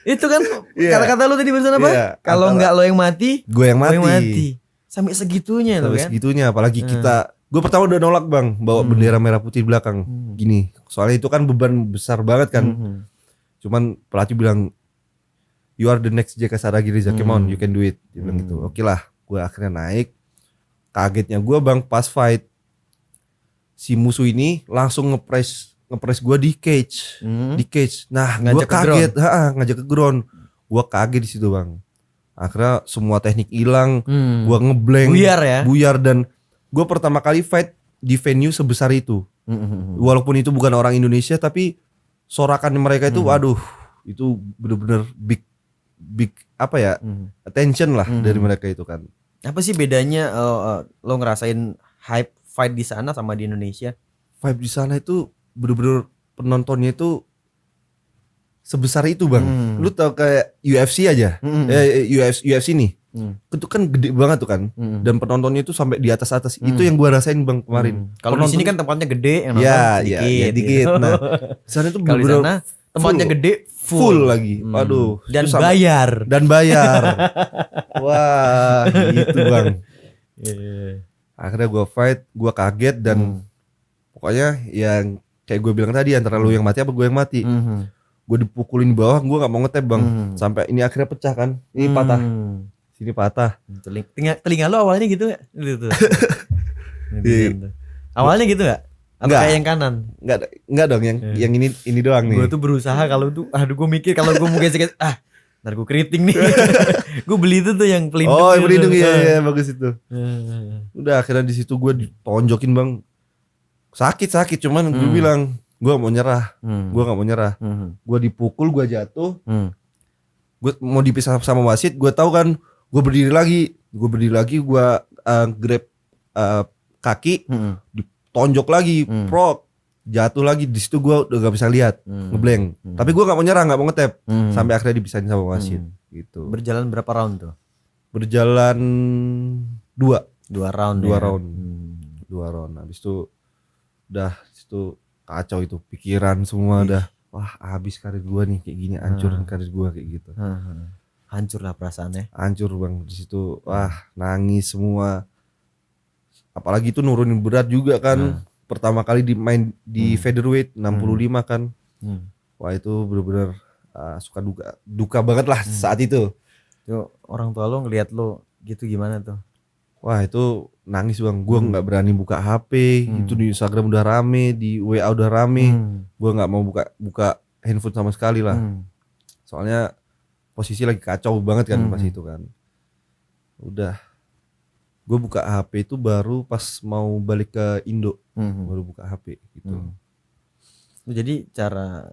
Itu kan kata-kata lu tadi barusan apa? Kalau enggak lo yang mati, gue yang mati. Sampai segitunya loh kan. Segitunya, apalagi kita. Gue pertama udah nolak bang, bawa bendera merah putih di belakang. Gini, soalnya itu kan beban besar banget kan. Cuman pelatih bilang, you are the next Jaka Saragi Reza, come on, you can do it. Dia bilang gitu. Oke lah, gue akhirnya naik. Kagetnya gue bang pas fight, si musuh ini langsung ngepres gue di cage. Nah gue kaget, ngajak ke ground. Gue kaget di situ bang. Akhirnya semua teknik hilang, gue ngeblank, buyar. Dan gue pertama kali fight di venue sebesar itu. Walaupun itu bukan orang Indonesia, tapi sorakan mereka itu, waduh, itu bener-bener big apa ya, attention lah dari mereka itu kan. Apa sih bedanya lo ngerasain hype fight di sana sama di Indonesia? Fight di sana itu bener-bener penontonnya itu sebesar itu bang. Lu tau kayak UFC aja, UFC nih, itu kan gede banget tuh kan, dan penontonnya itu sampai di atas. Itu yang gua rasain bang kemarin. Kalau di sini kan tempatnya gede, yang nonton dikit. Gitu. Nah, sana itu kalau di sana tempatnya gede, full lagi. Aduh. Dan bayar. Wah, gitu bang. Akhirnya gua fight, gua kaget dan pokoknya yang kayak gue bilang tadi, antara lu yang mati apa gue yang mati. Gue dipukulin di bawah, gue nggak mau ngetep bang, sampai ini akhirnya pecah kan, ini patah, sini patah. Telinga lu awalnya gitu nggak? Awalnya gitu nggak? Atau kayak yang kanan? Nggak dong, yang ini doang nih. Gue tuh berusaha kalau tuh, gue mikir kalau gue mungkin sedikit Ntar gue keriting nih. Gue beli itu tuh yang pelindung. Oh, yang gitu. pelindung iya bagus itu. Udah akhirnya di situ gue ditonjokin bang. Sakit cuman gue bilang gue gak mau nyerah. Gue gak mau nyerah. Gue dipukul, gue jatuh. Gue mau dipisah sama wasit. Gue tahu kan. Gue berdiri lagi. Gue grab kaki. Ditonjok lagi. Prok. Jatuh lagi. Di situ gue udah gak bisa lihat. Ngeblank. Tapi gue gak mau nyerah, gak mau ngetap. Sampai akhirnya dipisahin sama wasit. Gitu. Berjalan berapa round tuh? Berjalan 2 round. 2 round. Habis itu udah situ kacau itu pikiran semua udah. Wah, habis karir gua nih kayak gini, hancurin karir gua kayak gitu. Hancur lah perasaannya. Hancur bang di situ. Wah, nangis semua. Apalagi itu nurunin berat juga kan. Pertama kali main di featherweight 65 kan. Wah, itu bener-bener suka duka banget lah saat itu. Tuh orang tua lo ngelihat lo gitu gimana tuh? Wah, itu nangis bang. Gua nggak berani buka HP. Itu di Instagram udah rame, di WA udah rame. Gua nggak mau buka handphone sama sekali lah. Soalnya posisi lagi kacau banget kan pas itu kan. Udah. Gue buka HP itu baru pas mau balik ke Indo. Baru buka HP gitu. Jadi cara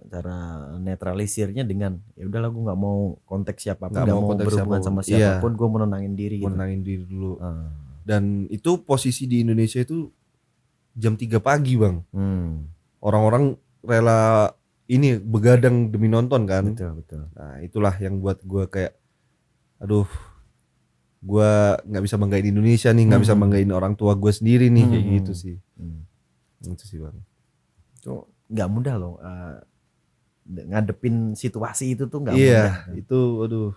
netralisirnya dengan ya udahlah gue nggak mau konteks siapapun, Nggak nggak mau mau konteks berhubungan siapapun. sama siapapun, gue menenangin diri gitu. Menenangin diri dulu. Dan itu posisi di Indonesia itu jam 3 pagi bang. Orang-orang rela ini begadang demi nonton kan. Betul. Nah itulah yang buat gue kayak, aduh, gue nggak bisa banggain Indonesia nih, nggak bisa banggain orang tua gue sendiri nih kayak gitu sih. Itu sih bang. Itu nggak mudah loh. Ngadepin situasi itu tuh nggak mudah. Iya, itu aduh.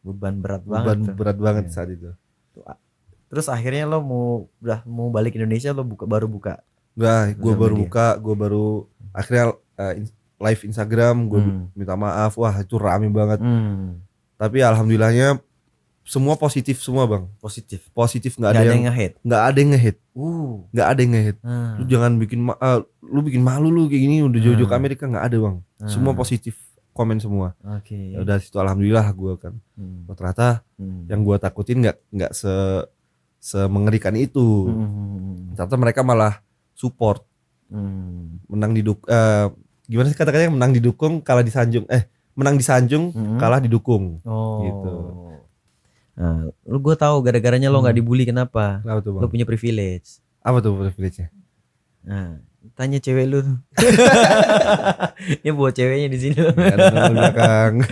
Beban berat banget. Berat banget saat itu. Terus akhirnya lo mau balik Indonesia, lo baru buka. Enggak, gue baru akhirnya live Instagram, gue minta maaf. Wah, itu rame banget. Tapi alhamdulillahnya semua positif semua bang. Positif nggak ada yang nge-hate. Nggak ada yang nge-hate. Lu jangan lu bikin malu lu kayak gini udah jauh-jauh ke Amerika, nggak ada bang. Semua positif komen semua. Ya udah situ alhamdulillah gue kan. Ternyata yang gue takutin nggak semengerikan itu. Ternyata mereka malah support. Menang gimana sih kata-katanya, menang didukung kalah disanjung. Menang disanjung kalah didukung. Gitu. Nah, gue tahu gara-garanya lo nggak dibully kenapa? Kenapa tuh bang? Lo punya privilege. Apa tuh privilege-nya? Nah, tanya cewek lu. Ini bawa ceweknya di sini. Ada belakang.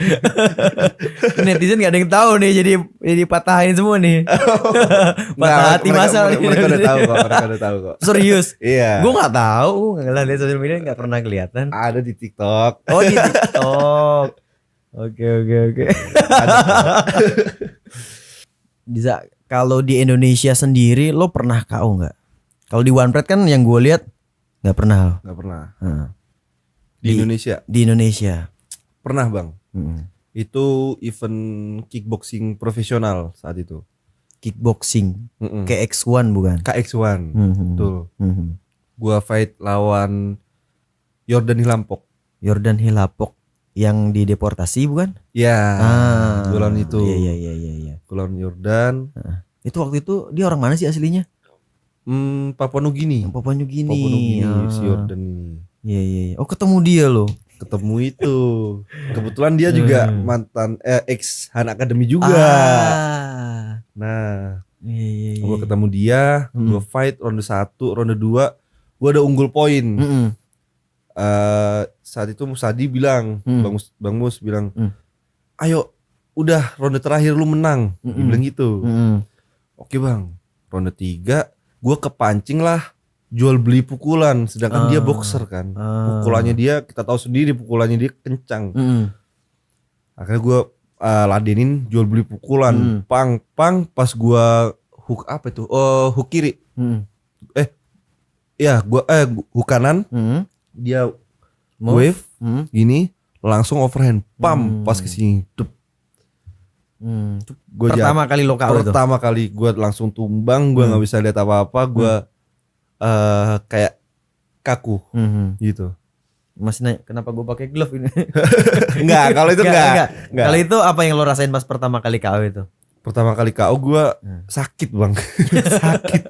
Netizen nggak ada yang tahu nih, jadi patahin semua nih. Patah hati masal. Mereka udah tahu kok. Serius? Iya. Gue nggak tahu, nggak lihat sosial media, nggak pernah kelihatan. Ada di TikTok. Oh, di TikTok. Oke. Bisa, kalau di Indonesia sendiri lo pernah KO nggak? Kalau di OnePride kan yang gue lihat nggak pernah. Nggak pernah. Di Indonesia pernah bang. Itu event kickboxing profesional saat itu. Kickboxing. KX1 bukan? KX1. Betul. Gua fight lawan Yordan Hilapok yang dideportasi bukan? Ya. Gua lawan itu. Iya. Gua lawan Yordan. Itu waktu itu dia orang mana sih aslinya? Papua Nugini. Papua Nugini. Si Yordan ini. Iya. Oh, ketemu dia loh. Ketemu itu. Kebetulan dia juga mantan ex Han Academy juga. Nah, gue ketemu dia, gue fight ronde 1, ronde 2, gue ada unggul poin. Saat itu Musadi bilang, Bang Mus bilang, ayo, udah ronde terakhir lu menang. Dia bilang gitu. Oke bang, ronde 3, gue kepancing lah. Jual beli pukulan, sedangkan dia boxer kan. Pukulannya dia, kita tahu sendiri pukulannya dia kencang. Akhirnya gue ladenin jual beli pukulan, pang pas gue hook apa itu? Hook kiri. Hook kanan. Dia wave gini, langsung overhand, pas ke sini. Pertama kali lo KO itu. Pertama kali gue langsung tumbang, gue nggak bisa lihat apa-apa, gue kayak kaku gitu. Masih nanya kenapa gue pakai glove ini? Enggak, kalau itu enggak. Kalau itu apa yang lo rasain pas pertama kali KO itu? Pertama kali KO gue sakit bang. Sakit.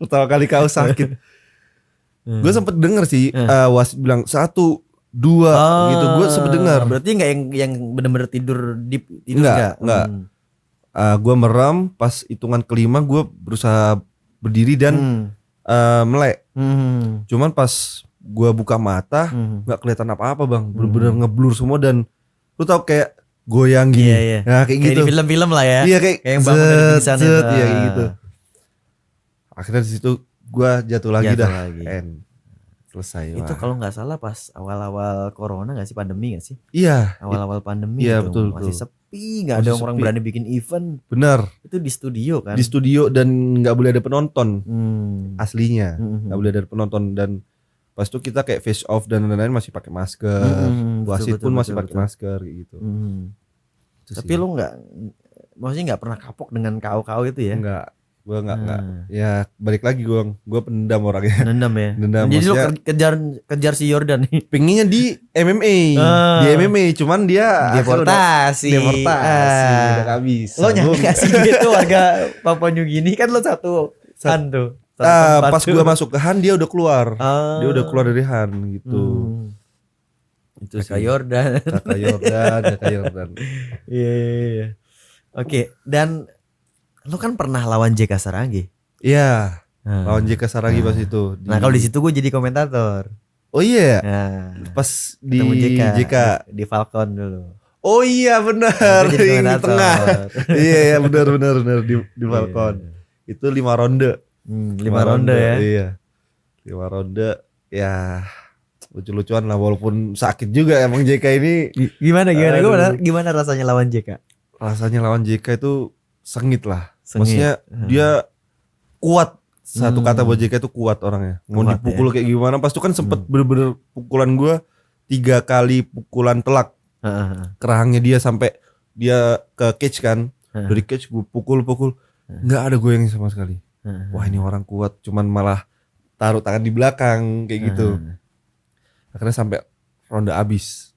Pertama kali KO sakit. Gue sempet denger sih wasit bilang 1, 2 gitu. Gue sempet denger. Berarti nggak yang bener-bener tidur deep tidur enggak. Gue merem pas hitungan kelima gue berusaha berdiri dan melek. Cuman pas gue buka mata nggak kelihatan apa-apa bang. Bener-bener ngeblur semua dan lu tau kayak goyang gini. Iya. Nah kayak gitu. Di film-film lah ya. Iya kayak yang bangun dari pingsan itu. Iya kayak gitu. Akhirnya di situ gue jatuh lagi dah. And selesai. Itu kalau nggak salah pas awal-awal corona nggak sih, pandemi nggak sih? Iya. Awal-awal pandemi. Iya gitu. betul. Masih sepi, nggak ada orang berani bikin event. Bener. Itu di studio kan? Di studio dan nggak boleh ada penonton. Aslinya nggak boleh ada penonton dan pas itu kita kayak face off dan lain-lain masih pakai masker. Wasit pun masih pakai masker gitu. Tapi lu maksudnya nggak pernah kapok dengan KO itu ya? Enggak. Gue enggak. Ya balik lagi gue pendam orangnya. Pendam ya. Jadi lu kejar si Jordan nih. Pengennya di MMA. Di MMA cuman dia deportasi. Udah gak bisa. Lo nyangka gak sih dia tuh warga Papua New Guinea kan lo satu tuh. Pas gue masuk ke Han dia udah keluar. Dia udah keluar dari Han gitu. Itu Kakak Jordan. Iya. Oke, dan lo kan pernah lawan JK Sarangi. Iya. Lawan JK Sarangi pas itu. Nah, kalau di situ gue jadi komentator. Oh iya. Pas di JK di Falcon dulu. Oh iya benar. Di tengah. Iya benar di Falcon. Itu 5 ronde. 5 ronde ya. Iya. 5 ronde ya lucu-lucuan lah walaupun sakit juga emang JK ini. Gimana rasanya lawan JK? Rasanya lawan JK itu sengit lah. Maksudnya dia kuat. Satu kata buat JK itu kuat orangnya. Mau dipukul kayak gimana pas itu kan sempet bener-bener pukulan gua 3 kali pukulan telak. Kerahangnya dia sampai dia ke cage kan. Dari cage gua pukul nggak ada goyangnya sama sekali. Wah ini orang kuat, cuman malah taruh tangan di belakang kayak gitu. Akhirnya sampai ronde abis,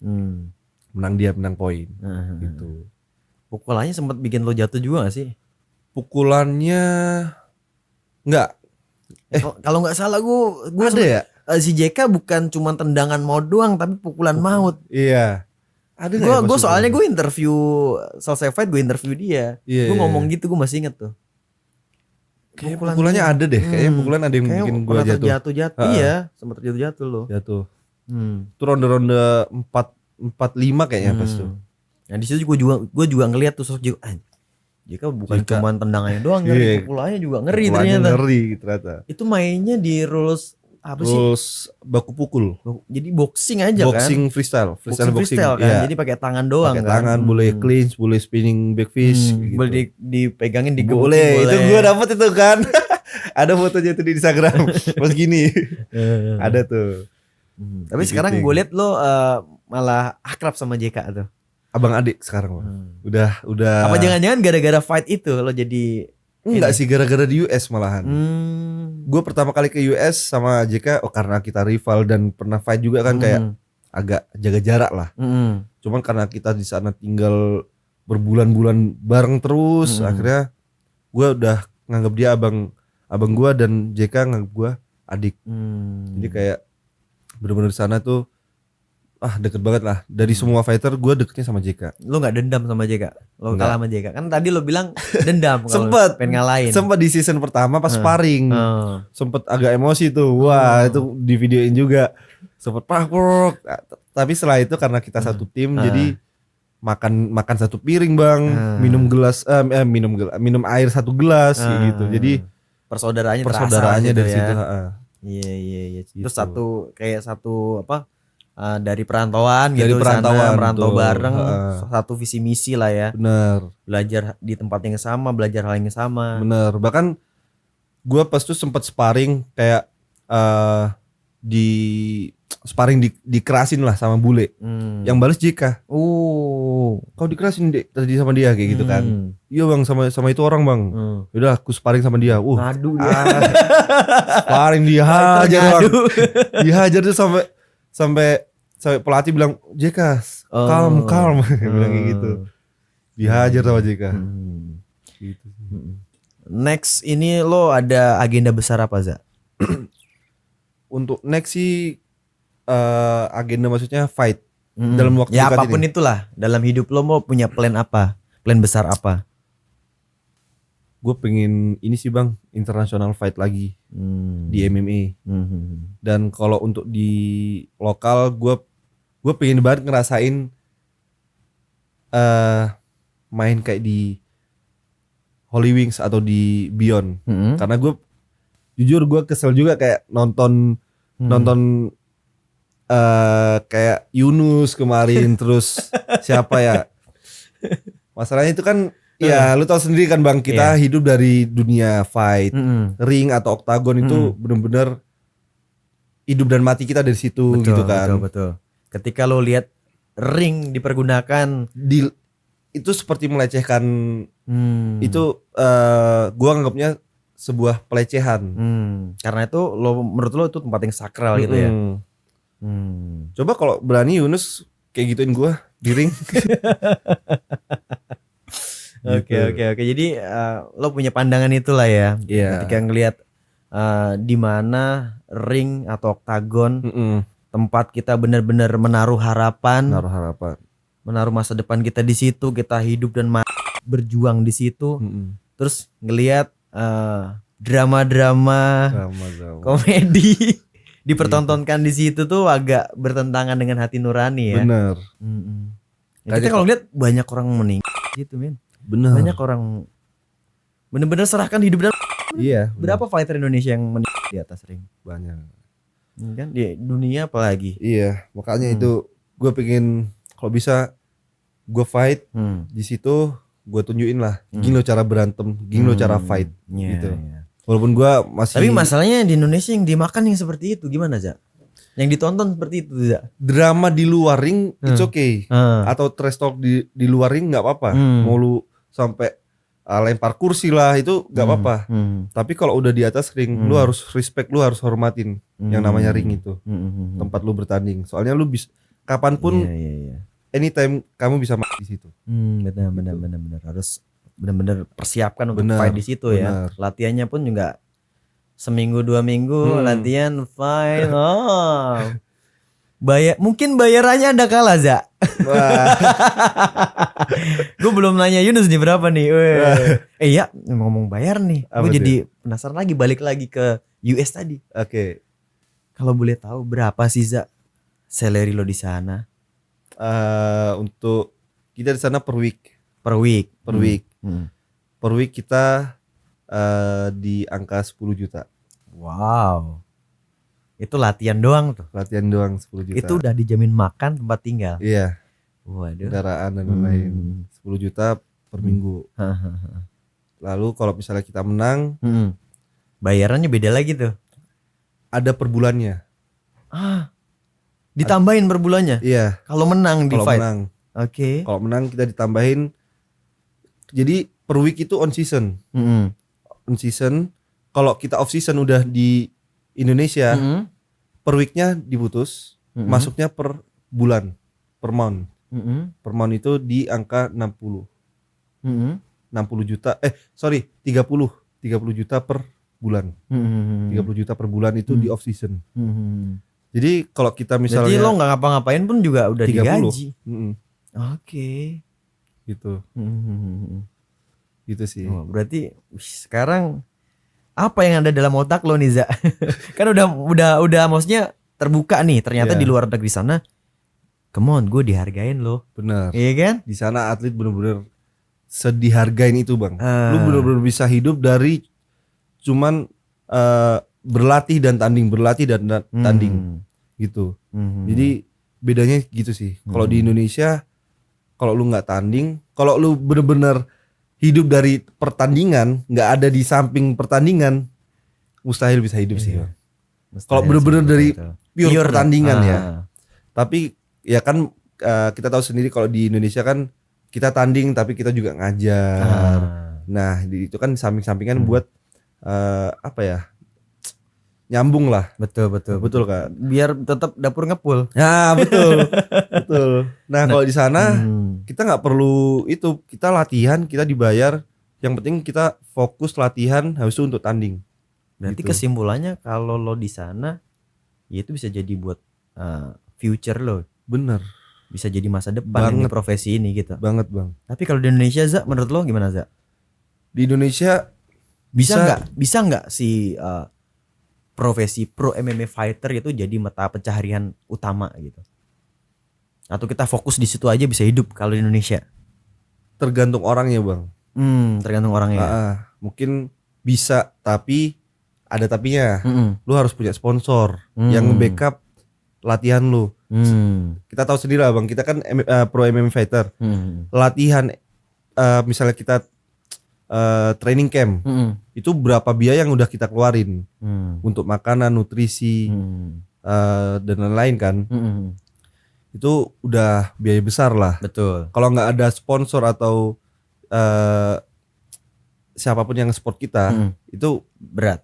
menang dia, menang poin. Gitu. Pukulannya sempat bikin lo jatuh juga gak sih? Pukulannya enggak. Kalau nggak salah gue ada ya. Si JK bukan cuma tendangan maut doang, tapi pukulan maut. Iya. Ada. Gue soalnya gue interview selesai fight, gue interview dia. Gue ngomong gitu, gue masih inget tuh. Kayak pukulannya ada deh, kayaknya pukulan ada yang bikin gue jatuh. Iya, sempat terjatuh lo. Jatuh. Itu ronde-ronde 4-5 kayaknya pas tuh. Nah di situ gue juga ngeliat tuh sosok JK bukan cuma tendangannya doang, pukulannya juga ngeri ternyata. Itu mainnya di rules apa sih? Rules baku pukul. Jadi boxing aja boxing kan? Freestyle kan? Iya. Jadi pakai tangan doang kan? Tangan boleh clinch, boleh spinning back fist gitu. Boleh dipegangin, digebukin boleh. Itu gue dapet itu kan. Ada fotonya tuh di Instagram. Pas gini. Ada tuh. Tapi sekarang gue liat lo malah akrab sama JK tuh. Abang adik sekarang. Udah. Apa jangan-jangan gara-gara fight itu lo jadi? Enggak sih, gara-gara di US malahan. Gue pertama kali ke US sama JK karena kita rival dan pernah fight juga kan, kayak agak jaga jarak lah. Cuman karena kita di sana tinggal berbulan-bulan bareng terus, akhirnya gue udah nganggap dia abang gue dan JK nganggap gue adik. Jadi kayak bener-bener di sana tuh deket banget lah. Dari semua fighter gue deketnya sama JK. Lo gak dendam sama JK? Lo kalah sama JK? Kan tadi lo bilang dendam. Sempet pengen ngalahin. Sempet di season pertama pas sparring. Sempet agak emosi tuh. Wah itu di videoin juga. Sempet pahpok. Tapi setelah itu karena kita satu tim, jadi makan satu piring bang. Minum air 1 gelas gitu. Jadi Persaudaraannya dari situ. Iya. Terus satu dari perantauan dari gitu, perantau bareng, satu visi misi lah ya. Bener. Belajar di tempat yang sama, belajar hal yang sama. Bener. Bahkan gue pas tuh sempat sparring kayak di sparring dikerasin lah sama bule. Yang balas JK. Kau dikerasin tadi sama dia kayak gitu kan. Iya bang, sama itu orang bang. Yaudah aku sparring sama dia. Ngadu sparring dihajar bang. Dihajar tuh sampai sampai pelatih bilang JK calm bilang kayak gitu. Dihajar sama JK. Gitu. Next ini lo ada agenda besar apa, Za? Untuk next sih agenda maksudnya fight dalam waktu ya dekat apapun ini. itulah dalam hidup lo mau punya plan apa? Plan besar apa? Gue pengen ini sih bang, international fight lagi di MMA. Dan kalau untuk di lokal gue pengen banget ngerasain main kayak di Holy Wings atau di Beyond. Karena gue jujur gue kesel juga kayak nonton kayak Yunus kemarin terus siapa ya. Masalahnya itu kan ya lu tahu sendiri kan bang, kita hidup dari dunia fight, ring atau oktagon itu bener-bener hidup dan mati kita dari situ. Betul, gitu kan. Betul. Ketika lo lihat ring dipergunakan itu seperti melecehkan. Itu gua anggapnya sebuah pelecehan. Karena itu menurut lo itu tempat yang sakral gitu ya. Coba kalau berani Yunus kayak gituin gua di ring. Oke. Jadi lo punya pandangan itulah ya. Iya. Ketika ngelihat di mana ring atau oktagon tempat kita benar-benar menaruh harapan, menaruh masa depan kita di situ, kita hidup dan berjuang di situ. Terus ngelihat drama-drama komedi dipertontonkan di situ tuh agak bertentangan dengan hati nurani ya. Bener. Ya, kita kalau lihat banyak orang meninggal gitu men. Bener. Banyak orang bener-bener serahkan hidup dan Iya. berapa fighter Indonesia yang meninggal di atas ring? Banyak. Kan di dunia apalagi. Iya, makanya itu gue pengen kalau bisa gue fight di situ, gue tunjukin lah gini lo cara berantem, gini lo cara fight gitu. Iya. Walaupun gue masih. Tapi masalahnya di Indonesia yang dimakan yang seperti itu gimana, Za? Yang ditonton seperti itu, Za? Drama di luar ring it's okay. Atau trash talk di luar ring nggak apa-apa. Mau lu sampai lempar kursi lah itu nggak apa-apa. Tapi kalau udah di atas ring, lu harus respect, lu harus hormatin yang namanya ring itu. Tempat lu bertanding. Soalnya lu bisa kapanpun, anytime kamu bisa mati di situ. Benar. Harus benar-benar persiapkan untuk fight di situ ya. Latihannya pun juga seminggu 2 minggu latihan fight. Mungkin bayarannya ada kalah, Za. Gue belum nanya Yunus nih berapa nih. Ya ngomong bayar nih. Gue jadi penasaran lagi, balik lagi ke US tadi. Oke. Kalau boleh tahu berapa sih, Za, salary lo di sana? Untuk kita di sana per week. Per week. Per week kita di angka 10 juta. Wow. Itu latihan doang tuh. Latihan doang 10 juta. Itu udah dijamin makan, tempat tinggal. Iya. Waduh. Kendaraan dan lain-lain. 10 juta per minggu. Lalu kalau misalnya kita menang, bayarannya beda lagi tuh. Ada per bulannya. Ditambahin per bulannya? Iya. Kalau menang di fight. Oke. Kalau menang kita ditambahin. Jadi per week itu on season. On season. Kalau kita off season udah di Indonesia, per weeknya diputus, masuknya per bulan, per month. Per month itu di angka 60. 60 juta, 30 juta per bulan. 30 juta per bulan itu di off season. Jadi kalau kita misalnya, jadi lo nggak ngapa-ngapain pun juga udah 30. Digaji. Oke. Gitu. Gitu sih. Berarti sekarang apa yang ada dalam otak lo nih, Za? Kan udah maksudnya terbuka nih, ternyata di luar negeri sana, come on, gue dihargain lo. Benar. Iya kan? Di sana atlet bener-bener sedihargain itu bang. Lu bener-bener bisa hidup dari cuman berlatih dan tanding, tanding gitu. Jadi bedanya gitu sih. Kalau di Indonesia, kalau lu nggak tanding, kalau lu bener-bener hidup dari pertandingan, nggak ada di samping pertandingan, mustahil bisa hidup sih. Kalau bener-bener dari pure pertandingan ya. Tapi ya kan kita tahu sendiri kalau di Indonesia kan kita tanding tapi kita juga ngajar. Nah itu kan samping-sampingan buat apa ya? nyambung lah. Betul Kak. Biar tetap dapur ngepul. Ya betul. Betul. Nah kalau di sana kita nggak perlu itu, kita latihan, kita dibayar. Yang penting kita fokus latihan, habis itu untuk tanding. Berarti Gitu. kesimpulannya kalau lo di sana, ya itu bisa jadi buat future lo. Bener. Bisa jadi masa depan ini Banget. profesi ini gitu. Banget bang. Tapi kalau di Indonesia, Za, menurut lo gimana, Za? Di Indonesia Bisa nggak si profesi pro MMA fighter itu jadi mata pencaharian utama gitu? Atau kita fokus di situ aja bisa hidup kalau di Indonesia? tergantung orangnya bang. Tergantung orangnya. Mungkin bisa, tapi ada tapinya. Lu harus punya sponsor yang nge-backup latihan lu. Kita tahu sendiri lah bang, kita kan pro MMA fighter. Latihan misalnya kita training camp, itu berapa biaya yang udah kita keluarin untuk makanan, nutrisi dan lain-lain kan. Itu udah biaya besar lah. Betul. Kalau nggak ada sponsor atau siapapun yang support kita, itu berat.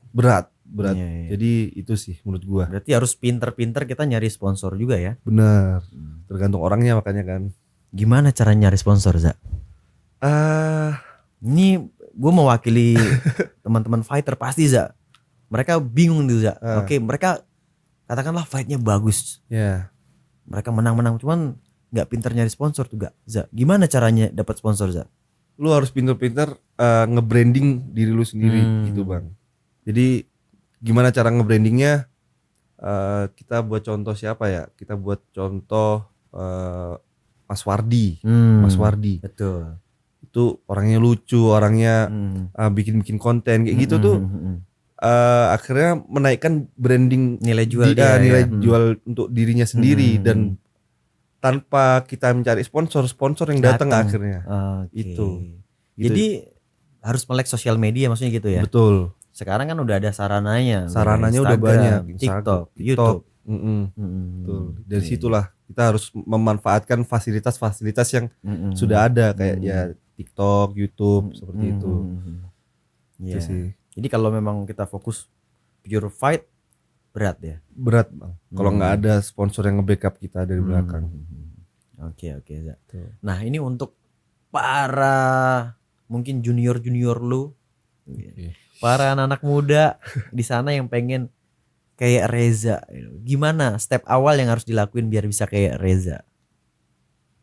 Iya. Jadi itu sih menurut gua. Berarti harus pinter-pinter kita nyari sponsor juga ya. Bener. Tergantung orangnya makanya kan. Gimana cara nyari sponsor, Za? Ini gue mewakili teman-teman fighter pasti, Za. Mereka bingung tuh, Za. Oke, mereka katakanlah fightnya bagus. Ya. Mereka menang-menang, cuman nggak pinter nyari sponsor tuh, Za. Gimana caranya dapat sponsor, Za? Lu harus pinter-pinter nge-branding diri lu sendiri gitu bang. Jadi gimana cara nge-brandingnya? Kita buat contoh siapa ya? Kita buat contoh Mas Wardi. Mas Wardi. Betul. Itu orangnya lucu, orangnya bikin konten kayak gitu tuh. Akhirnya menaikkan branding Nilai jual nilai jual untuk dirinya sendiri dan tanpa kita mencari sponsor yang datang akhirnya. Itu. Jadi harus melek sosial media maksudnya gitu ya. Betul. Sekarang kan udah ada sarananya. Sarananya udah banyak. TikTok, YouTube. Betul. Dari situlah kita harus memanfaatkan fasilitas-fasilitas yang sudah ada kayak ya TikTok, YouTube seperti itu. Itu sih. Jadi kalau memang kita fokus pure fight berat ya. Berat bang. Kalau nggak ada sponsor yang nge-backup kita dari belakang. Oke. Nah ini untuk para mungkin junior lu, para anak muda di sana yang pengen kayak Reza, gimana step awal yang harus dilakuin biar bisa kayak Reza?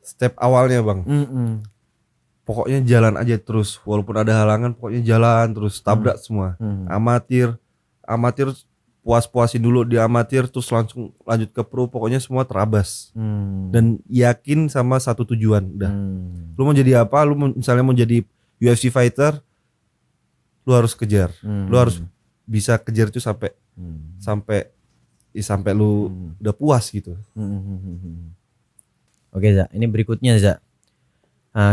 Step awalnya bang, pokoknya jalan aja terus, walaupun ada halangan, pokoknya jalan terus, tabrak semua. Amatir puas-puasin dulu di amatir, terus langsung lanjut ke pro, pokoknya semua terabas. Dan yakin sama satu tujuan, udah. Lu mau jadi apa? Lu misalnya mau jadi UFC fighter, lu harus kejar, lu harus bisa kejar itu sampai lu udah puas gitu. Oke, Za, ini berikutnya, Za.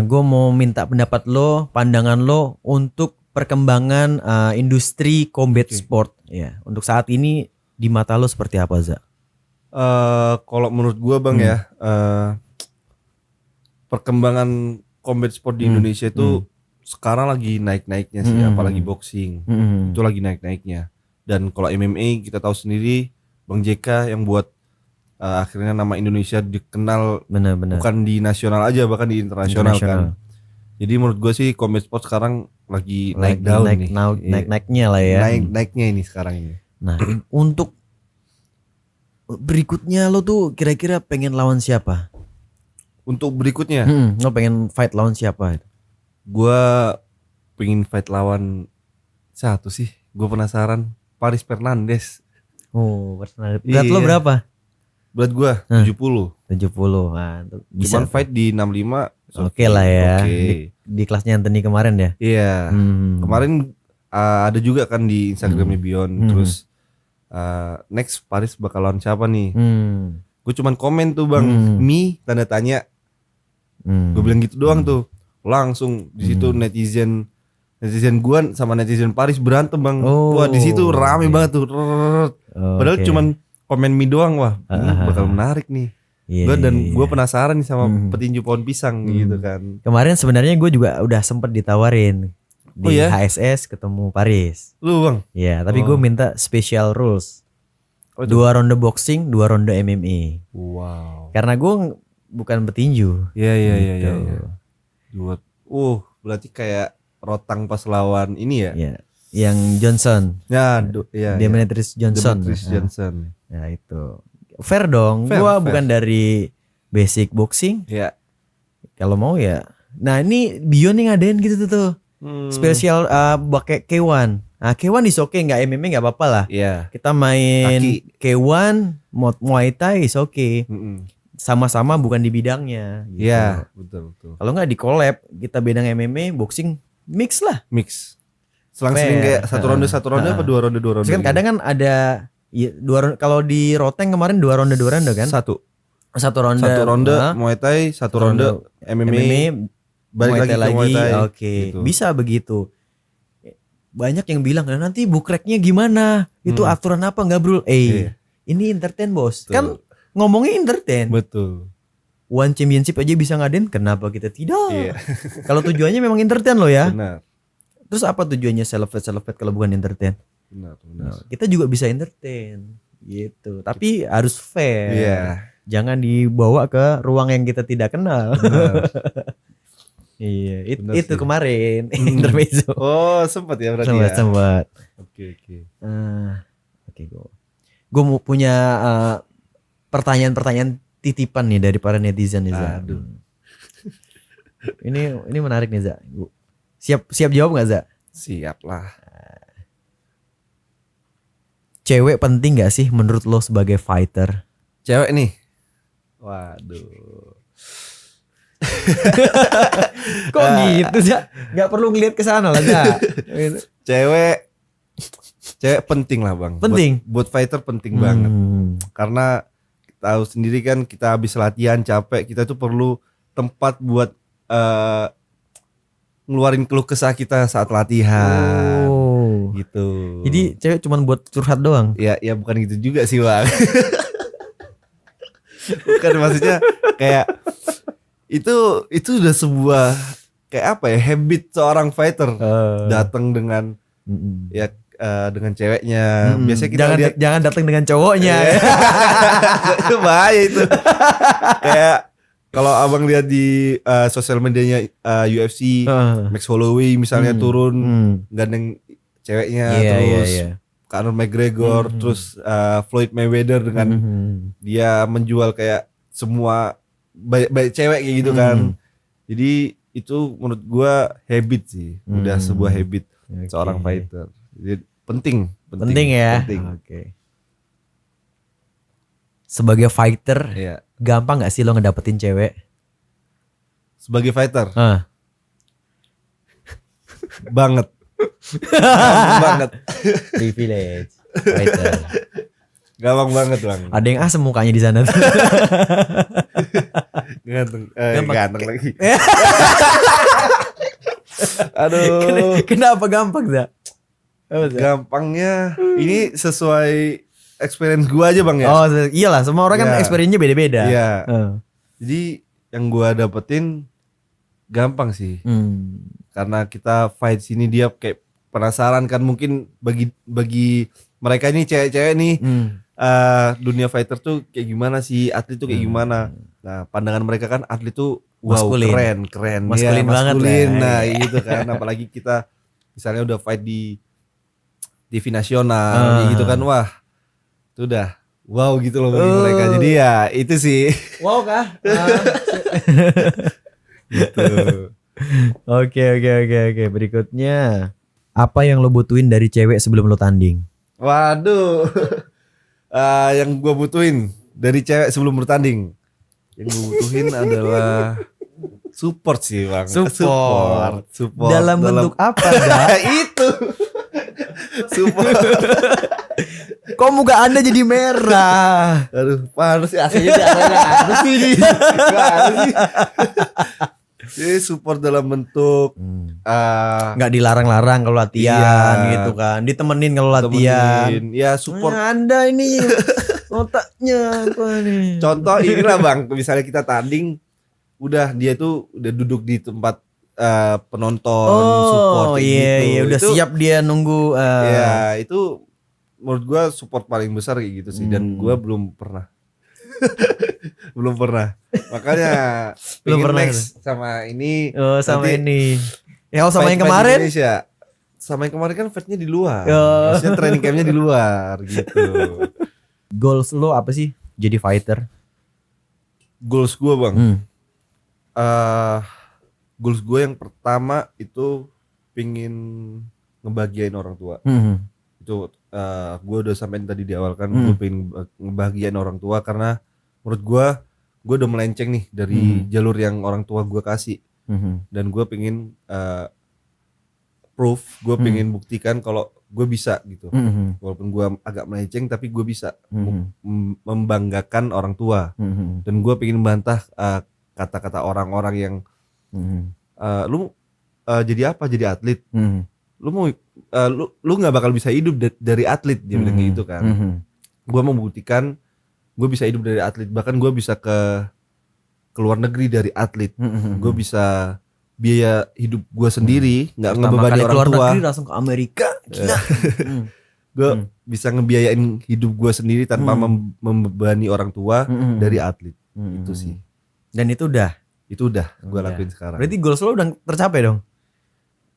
Gue mau minta pendapat lo, pandangan lo untuk perkembangan industri combat sport. Ya, untuk saat ini di mata lo seperti apa, Za? Kalau menurut gue bang ya, perkembangan combat sport di Indonesia itu sekarang lagi naik-naiknya sih, apalagi boxing itu lagi naik-naiknya. Dan kalau MMA kita tahu sendiri, Bang JK yang buat akhirnya nama Indonesia dikenal Benar-benar. bukan di nasional aja, bahkan di internasional kan. Jadi menurut gue sih combat sport sekarang lagi naik daun nih. Naik-naiknya lah ya. Naiknya ini sekarang ini. Nah, untuk berikutnya lo tuh kira-kira pengen lawan siapa? Untuk berikutnya, Lo pengen fight lawan siapa? gue pengen fight lawan satu sih. Gue penasaran, Paris Fernandes. Oh, berat lo berapa? Berat gue 70. 70. Nah, bisa. Cuman fight di 65. Oke lah ya. Okay. Di kelasnya Anthony kemarin ya. Iya. Kemarin ada juga kan di Instagramnya Beyond. Terus next Paris bakal lawan siapa nih? Gue cuman komen tuh bang, Mi tanda tanya. Gue bilang gitu doang tuh. Langsung di situ netizen gua sama netizen Paris berantem bang. Wah di situ rame banget tuh. Padahal cuman komen Mi doang, wah ini bakal menarik nih. Gue penasaran nih sama petinju pohon pisang gitu kan. Kemarin sebenarnya gue juga udah sempet ditawarin. Di Oh ya? HSS ketemu Paris. Lu bang? Ya, tapi gue minta special rules. Oh, itu? 2 ronde boxing, 2 ronde MMA. Wow. Karena gue bukan petinju. Iya iya iya Gitu. iya. Dua. Berarti kayak Rotang pas lawan ini ya? Ya, yang Johnson. Ya, iya. Demetrius Johnson. Demetrius Johnson. Ya itu. Fair dong. Fair, Gua fair. bukan dari basic boxing. Iya. Kalau mau ya. Nah, ini Bion yang ngadain gitu tuh. Spesial pakai K1. Nah, K1 is okay, enggak MMA enggak apa-apa lah. Iya. Kita main Kaki. K1, Muay Thai is okay. Mm-mm. Sama-sama bukan di bidangnya gitu. Iya, betul betul. Kalau enggak di collab, kita bidang MMA, boxing mix lah. Mix. Selang-seling Fair. kayak satu ronde apa dua ronde Terus kan gitu? kadang kan ada ya, 2 ronde. Kalau di Roteng kemarin 2 ronde kan? Satu Satu ronde Muay Thai, satu ronde MMA, balik lagi ke Muay Thai. Oke, gitu. bisa begitu. Banyak yang bilang "Nah, nanti bukreknya gimana? Itu aturan apa enggak, Bro? Iya. Ini entertain, Bos. Betul. Kan ngomongnya entertain. Betul. One Championship aja bisa ngadain, kenapa kita tidak? Iya. Kalau tujuannya memang entertain loh ya. Benar. Terus apa tujuannya self-fight kalau bukan entertain? Benar. Nah, kita juga bisa entertain gitu. Tapi harus fair. Iya. Jangan dibawa ke ruang yang kita tidak kenal. Benar. Iya, Benar itu sih. kemarin intermezzo. Oh, sempat ya berarti ya. Sempat. Oke. Oke, gue mau punya pertanyaan-pertanyaan titipan nih dari para netizen nih, Za. Aduh. Ini menarik nih, Za. Siap jawab nggak, Za? Siap lah. Cewek penting nggak sih menurut lo sebagai fighter? Cewek nih. Waduh. Kok gitu, Za? Nggak perlu ngeliat ke sana lah, Za. Cewek penting lah, Bang. Penting? Buat fighter penting banget. Karena tahu sendiri kan kita habis latihan capek, kita tuh perlu tempat buat ngeluarin keluh kesah kita saat latihan. Oh. Gitu. Jadi cewek cuma buat curhat doang. Ya bukan gitu juga sih, Bang. Bukan, maksudnya kayak itu udah sebuah kayak apa ya, habit seorang fighter. Datang dengan dengan ceweknya. Biasanya kita lihat jangan datang dengan cowoknya. itu bahaya itu. Kayak kalau abang lihat di sosial medianya UFC, Max Holloway misalnya turun gandeng ceweknya, terus Conor McGregor, terus Floyd Mayweather dengan dia menjual kayak semua baik cewek kayak gitu kan. Jadi itu menurut gua habit sih, udah sebuah habit seorang fighter. Jadi penting ya. penting. Oke. Sebagai fighter, Iya. gampang nggak sih lo ngedapetin cewek? Sebagai fighter Banget. banget. Banget. Privilege. Fighter. Gampang banget, Bang. Ada yang asem mukanya di sana. Ganteng, Gampang. ganteng lagi. Aduh. Kenapa gampang, Za? Gampangnya ini sesuai experience gua aja, Bang, ya. Oh, iyalah, semua orang kan Iya. experience-nya beda-beda. Iya. Heeh. Jadi yang gua dapetin gampang sih. Karena kita fight sini dia kayak penasaran kan, mungkin bagi mereka ini cewek-cewek nih dunia fighter tuh kayak gimana sih, atlet tuh kayak gimana. Nah, pandangan mereka kan atlet tuh wow, Maskulin. keren. Maskulin Iya, banget maskulin. lah. Nah, gitu kan, apalagi kita misalnya udah fight di TV nasional gitu kan, wah. Itu udah wow gitu loh bagi mereka. Jadi ya itu sih. Wow kah? Gitu. Oke. Berikutnya, apa yang lo butuhin dari cewek sebelum lo tanding? Waduh. Yang gue butuhin dari cewek sebelum bertanding, yang gue butuhin adalah support sih, Bang. Support. Support. Dalam bentuk apa, Za? Itu. Support. Kok muka Anda jadi merah? Aduh, panas sih aslinya sih, panas sih. Panas sih. Jadi support dalam bentuk Nggak dilarang-larang kalau latihan Iya. gitu kan, ditemenin kalau latihan. temenin. Ya support. Nah, Anda ini otaknya apa nih? Contoh inilah, Bang, misalnya kita tanding, udah dia tuh udah duduk di tempat penonton support kayak iya, gitu. iya, udah itu, siap dia nunggu. Ya itu menurut gue support paling besar kayak gitu sih. Dan gue belum pernah. Belum pernah. Makanya Belum pengen pernah. next sama ini. Oh, sama nanti ini. Ya kalau sama yang fight kemarin. Indonesia. Sama yang kemarin kan fightnya di luar. Oh. Maksudnya training campnya di luar gitu. Goals lo apa sih jadi fighter? Goals gue bang. Goals gue yang pertama itu pingin ngebahagiain orang tua. Itu gue udah sampein tadi di awal kan, gue pengen ngebahagiain orang tua karena menurut gue udah melenceng nih dari jalur yang orang tua gue kasih. Dan gue pengen proof, gue pengen buktikan kalau gue bisa gitu. Walaupun gue agak melenceng tapi gue bisa membanggakan orang tua. Dan gue pengen membantah kata-kata orang-orang yang lu jadi apa, jadi atlet. Lu mau lu nggak bakal bisa hidup dari atlet, dia bilang gitu kan. Gue mau membuktikan gue bisa hidup dari atlet, bahkan gue bisa ke luar negeri dari atlet. Gue bisa biaya hidup gue sendiri, nggak ngebebani orang keluar tua. Negeri langsung ke Amerika, gila. Gue bisa ngebiayain hidup gue sendiri tanpa membebani orang tua dari atlet. Itu sih. Dan itu udah gue lakuin sekarang. Berarti goals lo udah tercapai dong?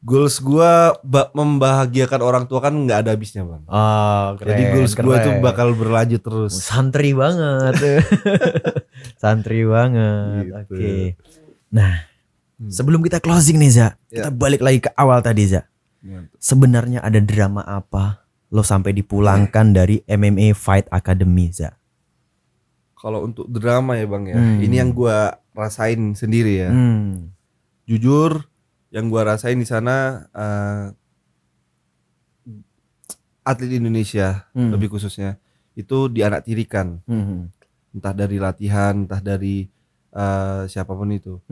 Goals gue membahagiakan orang tua kan nggak ada habisnya bang. Oh, keren. Jadi goals gue itu bakal berlanjut terus. Santri banget. Santri banget. Gitu. Oke. Nah, sebelum kita closing nih Za, kita balik lagi ke awal tadi Za. Sebenarnya ada drama apa lo sampai dipulangkan dari MMA Fight Academy Za? Kalau untuk drama ya bang ya, ini yang gue rasain sendiri ya. Jujur, yang gue rasain di sana atlet Indonesia lebih khususnya itu dianaktirikan, entah dari latihan, entah dari siapapun itu.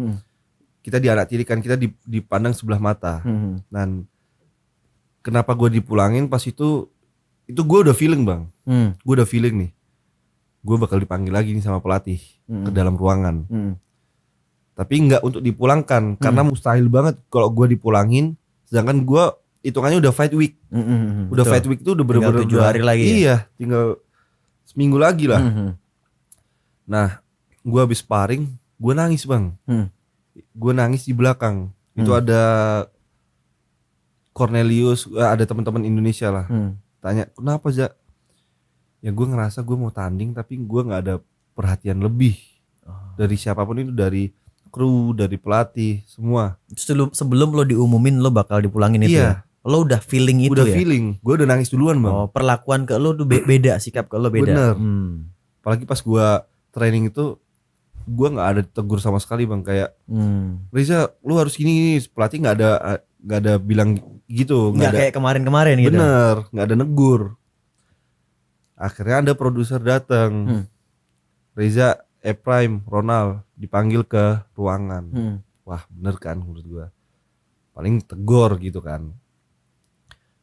Kita dianaktirikan, kita dipandang sebelah mata. Dan kenapa gue dipulangin pas itu gue udah feeling bang, gue udah feeling nih, gue bakal dipanggil lagi nih sama pelatih ke dalam ruangan. Tapi nggak untuk dipulangkan, karena mustahil banget kalau gue dipulangin, sedangkan gue hitungannya udah fight week. Udah fight week tuh udah bener-bener 7 hari lagi. Iya, tinggal seminggu lagi lah. Nah, gue habis sparring, gue nangis bang. Gue nangis di belakang. Itu ada Cornelius, ada teman-teman Indonesia lah. Tanya, kenapa Za? Ya gue ngerasa gue mau tanding tapi gue nggak ada perhatian lebih dari siapapun itu, dari kru, dari pelatih, semua. Sebelum lo diumumin lo bakal dipulangin itu ya? Lo udah feeling itu udah ya? Feeling, gue udah nangis duluan bang. Oh, perlakuan ke lo tuh beda, sikap ke lo beda. Bener. Apalagi pas gue training itu, gue nggak ada tegur sama sekali bang, kayak Reza, lu harus gini. Pelatih nggak ada bilang gitu. Nggak kayak kemarin-kemarin gitu. Bener, nggak ada negur. Akhirnya ada produser datang, Reza, Prime, Ronald dipanggil ke ruangan. Wah bener kan menurut gue, paling tegor gitu kan.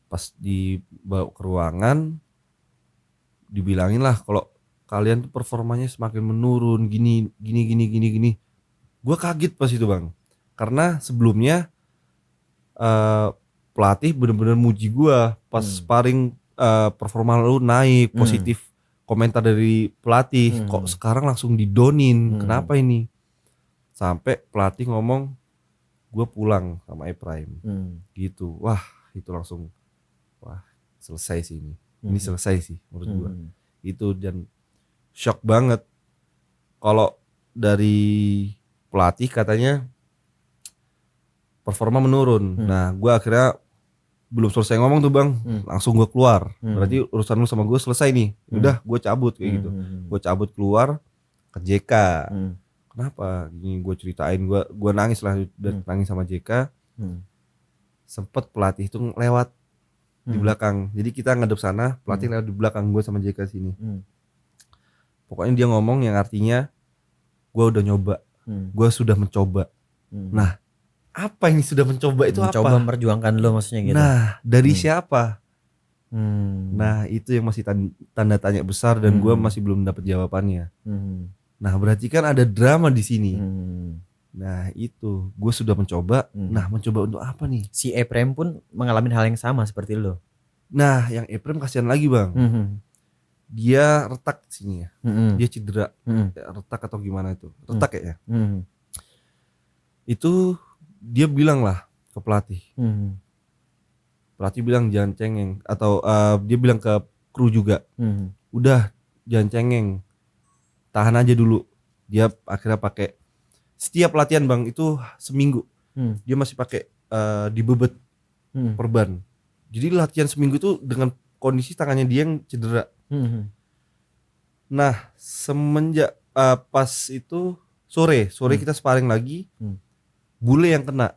Pas dibawa ke ruangan, dibilangin lah kalau kalian tuh performanya semakin menurun, gini. Gue kaget pas itu bang, karena sebelumnya pelatih bener-bener muji gue pas sparring, performa lu naik, positif. Komentar dari pelatih, kok sekarang langsung didonin, kenapa ini? Sampai pelatih ngomong, gue pulang sama Prime, gitu. Wah itu langsung, wah selesai sih ini selesai sih menurut gue. Itu dan shock banget. Kalau dari pelatih katanya performa menurun. Nah gue akhirnya belum selesai ngomong tuh bang, langsung gue keluar. Berarti urusan lu sama gue selesai nih. Udah gue cabut kayak gitu. Gue cabut keluar ke JK. Kenapa? Gini gue ceritain, gue nangis lah, nangis sama JK. Sempet pelatih itu lewat di belakang. Jadi kita ngadep sana, pelatih lewat di belakang, gue sama JK sini. Pokoknya dia ngomong yang artinya gue udah nyoba, gue sudah mencoba. Nah, apa yang sudah mencoba itu mencoba apa? Memperjuangkan lo maksudnya gitu. Nah, dari siapa? Nah, itu yang masih tanda tanya besar dan gue masih belum dapat jawabannya. Nah, berarti kan ada drama di sini. Nah itu gue sudah mencoba. Nah mencoba untuk apa nih? Si Ephraim pun mengalami hal yang sama seperti lo. Nah yang Ephraim kasihan lagi bang. Dia retak sini ya. Dia cedera. Ya, retak atau gimana itu? Retak ya. Itu dia bilang lah ke pelatih. Pelatih bilang jangan cengeng. Atau dia bilang ke kru juga. Udah jangan cengeng. Tahan aja dulu. Dia akhirnya pakai setiap latihan bang itu seminggu. Dia masih pakai dibebet perban. Jadi latihan seminggu itu dengan kondisi tangannya dia yang cedera. Nah semenjak pas itu sore kita sparring lagi, bule yang kena.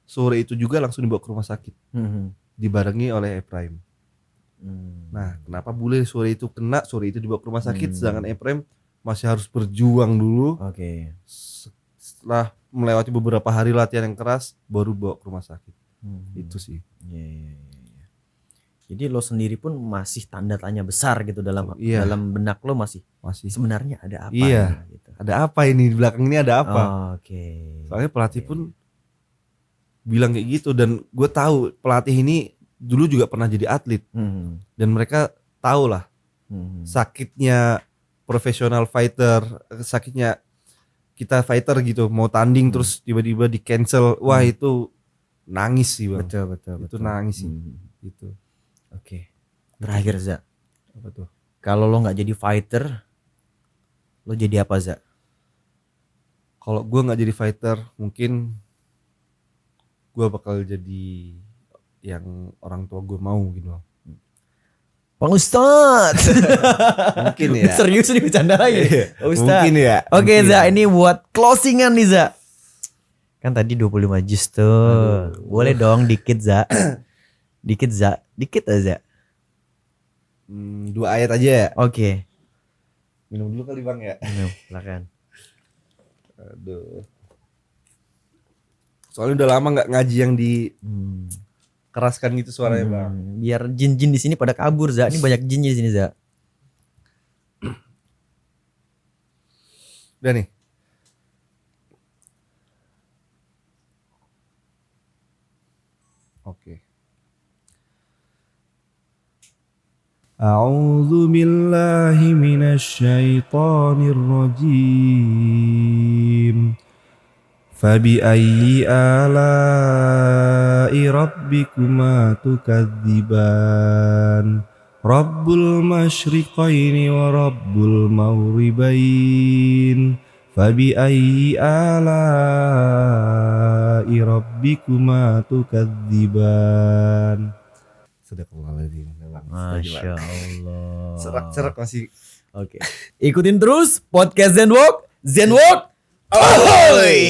Sore itu juga langsung dibawa ke rumah sakit, dibarengi oleh Ephraim. Nah kenapa bule sore itu kena, sore itu dibawa ke rumah sakit, sedangkan Ephraim masih harus berjuang dulu. Setelah melewati beberapa hari latihan yang keras, baru bawa ke rumah sakit. Itu sih. Jadi lo sendiri pun masih tanda tanya besar gitu dalam benak lo masih sebenarnya ada apa? Gitu. Ada apa ini di belakang ini ada apa? Soalnya pelatih pun bilang kayak gitu, dan gue tahu pelatih ini dulu juga pernah jadi atlet, dan mereka tahu lah sakitnya profesional fighter, sakitnya kita fighter gitu mau tanding terus tiba-tiba di cancel. Wah itu nangis sih bang. Betul. Nangis sih gitu. Terakhir Za, apa tuh? Kalau lo nggak jadi fighter, lo jadi apa Za? Kalau gue nggak jadi fighter, mungkin gue bakal jadi yang orang tua gue mau gitu. Bang Ustadz. Mungkin ya. Serius nih bercanda lagi. Ustadz. Mungkin ya. Oke Za, ini buat closingan nih Za. Kan tadi 25 juz tuh. Boleh dong dikit Za. Dikit aja. 2 ayat aja ya. Oke. Minum dulu kali bang ya. Minum, silakan. Aduh. Soalnya udah lama nggak ngaji yang di keraskan gitu suaranya bang. Biar jin-jin di sini pada kabur Za. Ini banyak jinnya di sini Za. Udah nih. Oke. A'udzu billahi minasy syaithanir rajim. Fabi ayyi ala'i rabbikuma tukadziban. Rabbul masyriqaini wa rabbul maghribain. Fabi ayyi ala'i rabbikuma tukadziban. Sadaqallahul azim. Masya Allah. Serak-serak masih. Oke. Ikutin terus podcast Zenwalk. Ahoy!